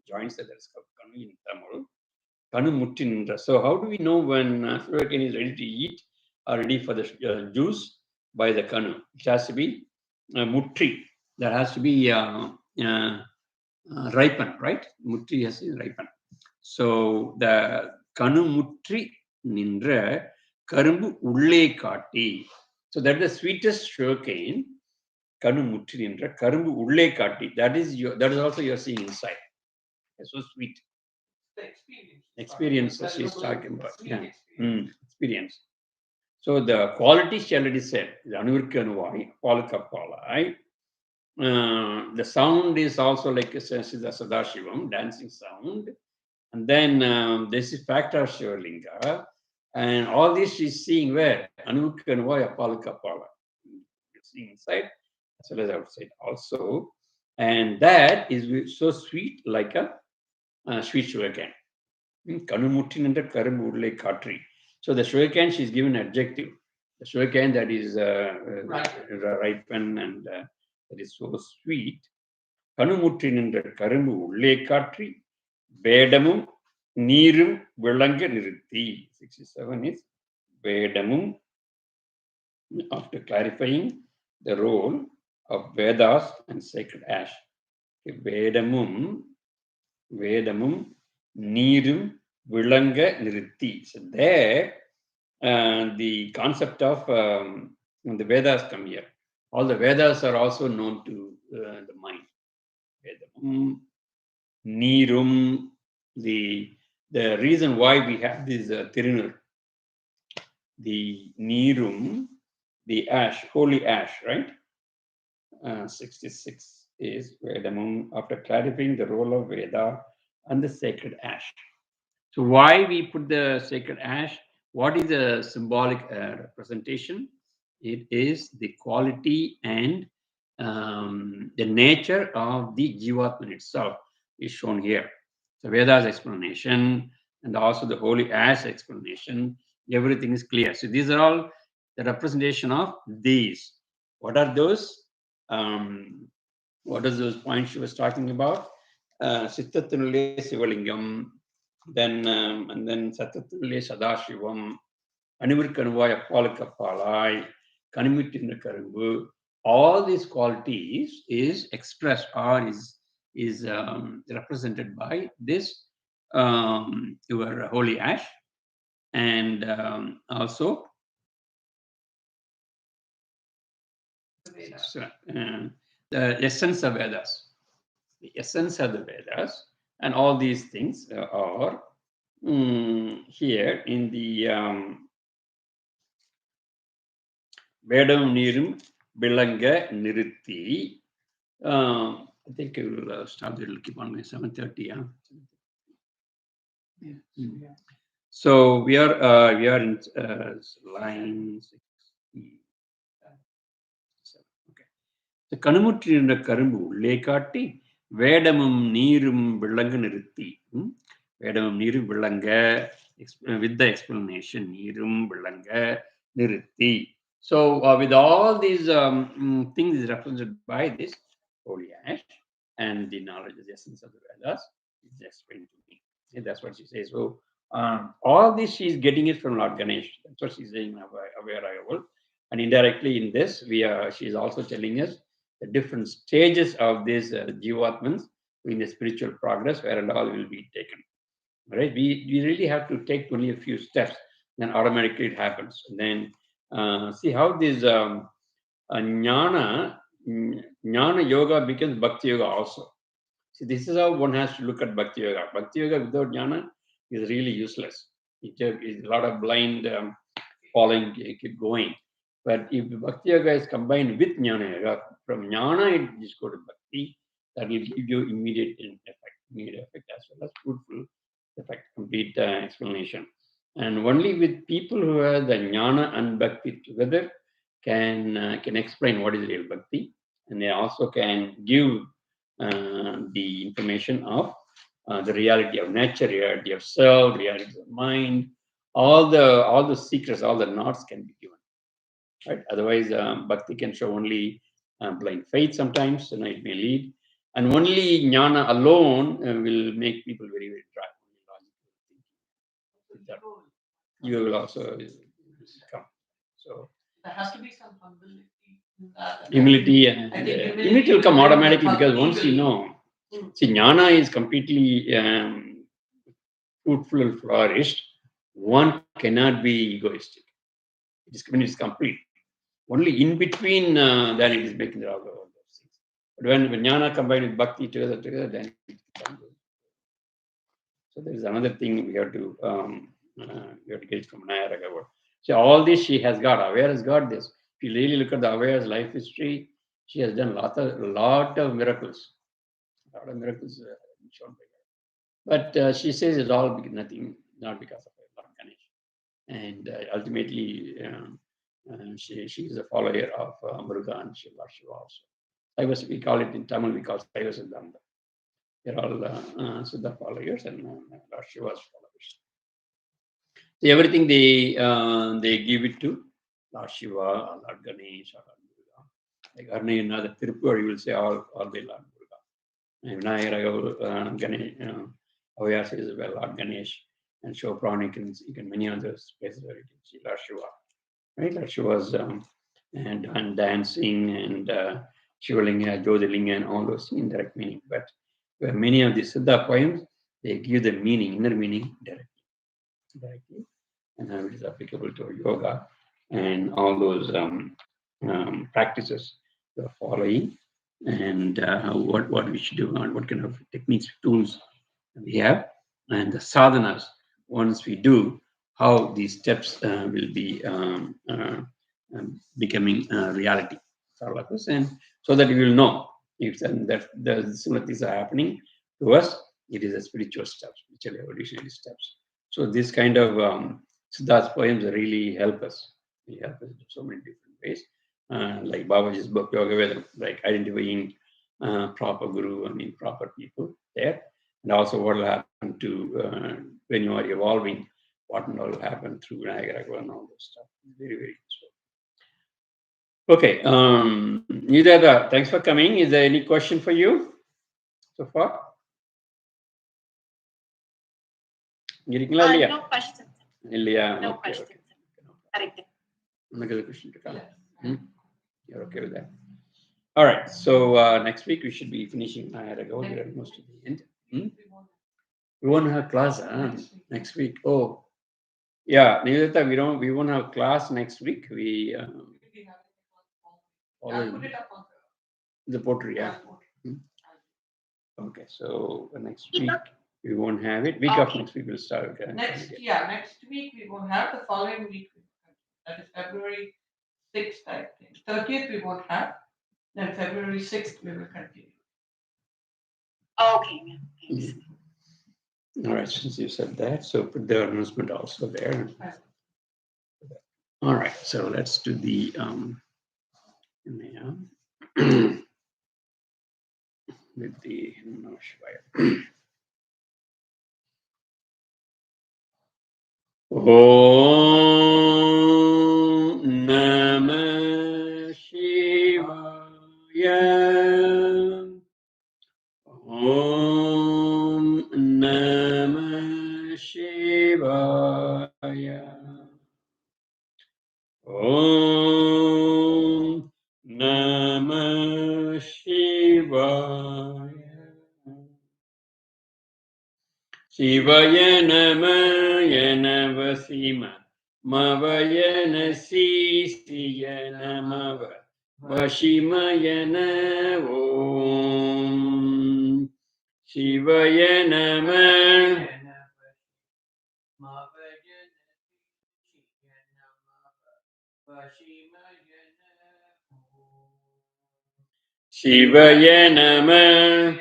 joints that is called kanu in Tamil. Kanu mutti ninra. So how do we know when sugarcane is ready to eat or ready for the juice? By the kanu. It has to be mutti. That has to be ripened, right? Mutti has to ripen. So the kanu mutti ninra karumbu ulle kaatti. So that is the sweetest sugarcane. Kanu mutti ninra karumbu ulle kaatti. That is also you are seeing inside. It's so sweet. The Experience that she's talking about. Yeah. Experience. So the quality she already said, the Anuvurku Anuvai, Appalukku Appalai. The sound is also like a Sadashivam, dancing sound. And then this is factor of Shivalinga. And all this she's seeing where? Anuvurku Anuvai, Appalukku Appalai. Seeing inside as well as outside also. And that is so sweet like a sweet sugarcane. Kanu mutti ninra karumbu ulle kaatti. So the sugarcane, she's given adjective. The sugarcane that is ripen and that is so sweet. Kanu mutti ninra karumbu ulle kaatti. Vedamum Nirum Vilanga Nirti. 67 is Vedamum. After clarifying the role of Vedas and sacred ash. Vedamum Nirum Vilanga Nirti. So there, the concept of the Vedas come here. All the Vedas are also known to the mind. Vedamum Nirum. The reason why we have this Tirunur, the Nirum, the ash, holy ash, right? 66 is Vedamum, after clarifying the role of Veda and the sacred ash. So why we put the sacred ash? What is the symbolic representation? It is the quality and the nature of the Jivatman itself is shown here. So Veda's explanation and also the holy ash explanation, everything is clear. So these are all the representation of these. What are those? What are those points she was talking about? Sittathunule Sivalingam, then and then Sattathunule Sadashivam, Animirkanuvaya Palakapalai, Kanimitinna Karumbu. All these qualities is expressed or is represented by this your holy ash, and also the essence of Vedas. The essence of the Vedas, and all these things are here in the Vedam Nirum Bilanga Niritti. I think I will stop there. It'll keep on going 7:30. Yeah. Yeah. So we are in line 60. Okay. The Kanamutri in the Karumbu Lekati Vedamum Nirum Bilanga Niritti. Vedamum Nirum Bilanga with the explanation Nirum Bilanga Niritti. So with all these things represented by this holy ash and the knowledge of the essence of the Vedas, it's explained to me. And that's what she says. So all this she's getting it from Lord Ganesh. That's what she's saying. Aware Agaval. And indirectly in this, she's also telling us the different stages of these Jivatmans in the spiritual progress, where and all will be taken. Right? We really have to take only a few steps, then automatically it happens. And then see how this jnana yoga becomes bhakti yoga also. See, this is how one has to look at bhakti yoga. Bhakti yoga without jnana is really useless. It is a lot of blind following, keep going. But if bhakti yoga is combined with jnana yoga, from jnana it just go to bhakti, that will give you immediate effect as well as fruitful effect, complete explanation. And only with people who have the jnana and bhakti together can explain what is real bhakti, and they also can give the information of the reality of nature, reality of self, reality of mind. All the secrets, all the knots can be given. Right? Otherwise, bhakti can show only blind faith sometimes, and it may lead. And only jnana alone will make people very, very dry. You will also come. So there has to be some humility in that. Humility and humility will come automatically, because once you know, see, jnana is completely fruitful and flourished. One cannot be egoistic. It is when it's complete. Only in between, then it is making the all those things. But when jnana combined with bhakti together, then it becomes good. So there is another thing we have to get from Vinayagar Agaval. So all this she has got. Aware has got this. If you really look at the Aware's life history, she has done a lot of miracles. A lot of miracles shown by her. But she says it's all nothing, not because of Lord Ganesh. And ultimately, she is a follower of Muruga and Shiva also. We call it in Tamil, we call it Saiva Siddhanta. They're all Siddha followers and Lord Shiva's followers. So everything they give it to Lord Shiva, or Lord Ganesh, or Lord Muruga. Like Arnayana, the Tirupur, you will say all by Lord Muruga. And Vinayagar Agaval, Ganesh, Avya says, well, Lord Ganesh, and Shopran, you can many other places where you can see Lord Shiva, right? Lord Shiva's and dancing and Shivalinga, Jyotirlinga, and all those indirect meaning. But many of the Siddha poems, they give the meaning, inner meaning directly, and how it is applicable to yoga and all those practices we are following, and what we should do and what kind of techniques, tools we have, and the sadhanas. Once we do, how these steps will be becoming reality for us, and so that we will know if that the similar things are happening to us. It is a spiritual steps, spiritual evolutionary steps. So this kind of Siddharth's poems really help us. They help us in so many different ways. Like Babaji's book, Yoga Vedam, like identifying proper guru, proper people there. And also what will happen to when you are evolving, what will happen through Vinayagar Agaval and all those stuff. Very, very useful. Okay, Nidada, thanks for coming. Is there any question for you so far? No questions. No questions. Correct. Another question to come. You're okay with that? All right. So next week we should be finishing Vinayagar Agaval. We're almost to the end. We won't have class next week. Oh, yeah, Nidata, we won't have class next week. We the pottery, yeah. Okay, so next week we won't have it. Week of next week we'll start. Next week we won't have. The following week, that is February 6th, I think. 30th we won't have. Then February 6th we will continue. Okay. Thanks. All right, since you said that, so put the announcement also there. All right, so let's do the with the Namah Shivaya. Om Namah Shivaya. Om Namah Shivaya. Om Namah Shivaya. Shivaya Namaya Navasima Mavaya Nasisiya Namava Vashimaya Om Shivaya Namah Shivaya Namah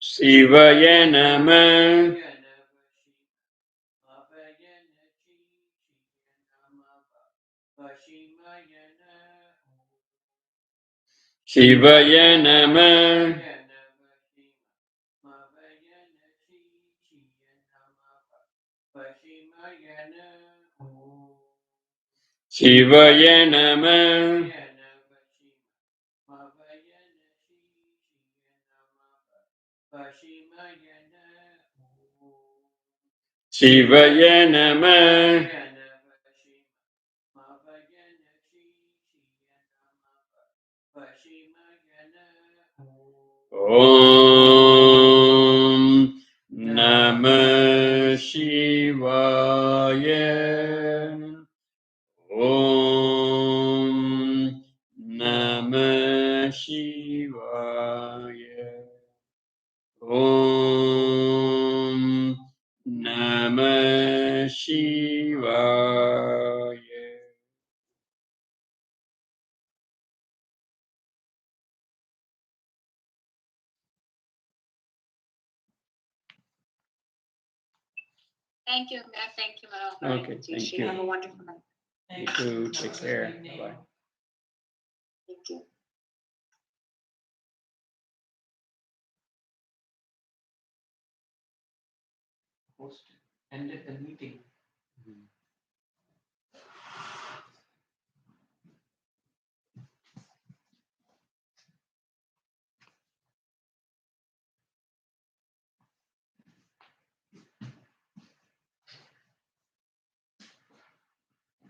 Shivaya Namah Shivaya Namah Shivaya Namah Shivaya Namah Om Namah Shivaya. Om Namah Shivaya. Om Namah Shivaya. Thank you, Amir. Thank you, Manoj. Okay, thank you. Have a wonderful night. You too. Take care. Bye-bye. Thank you. Host ended the meeting.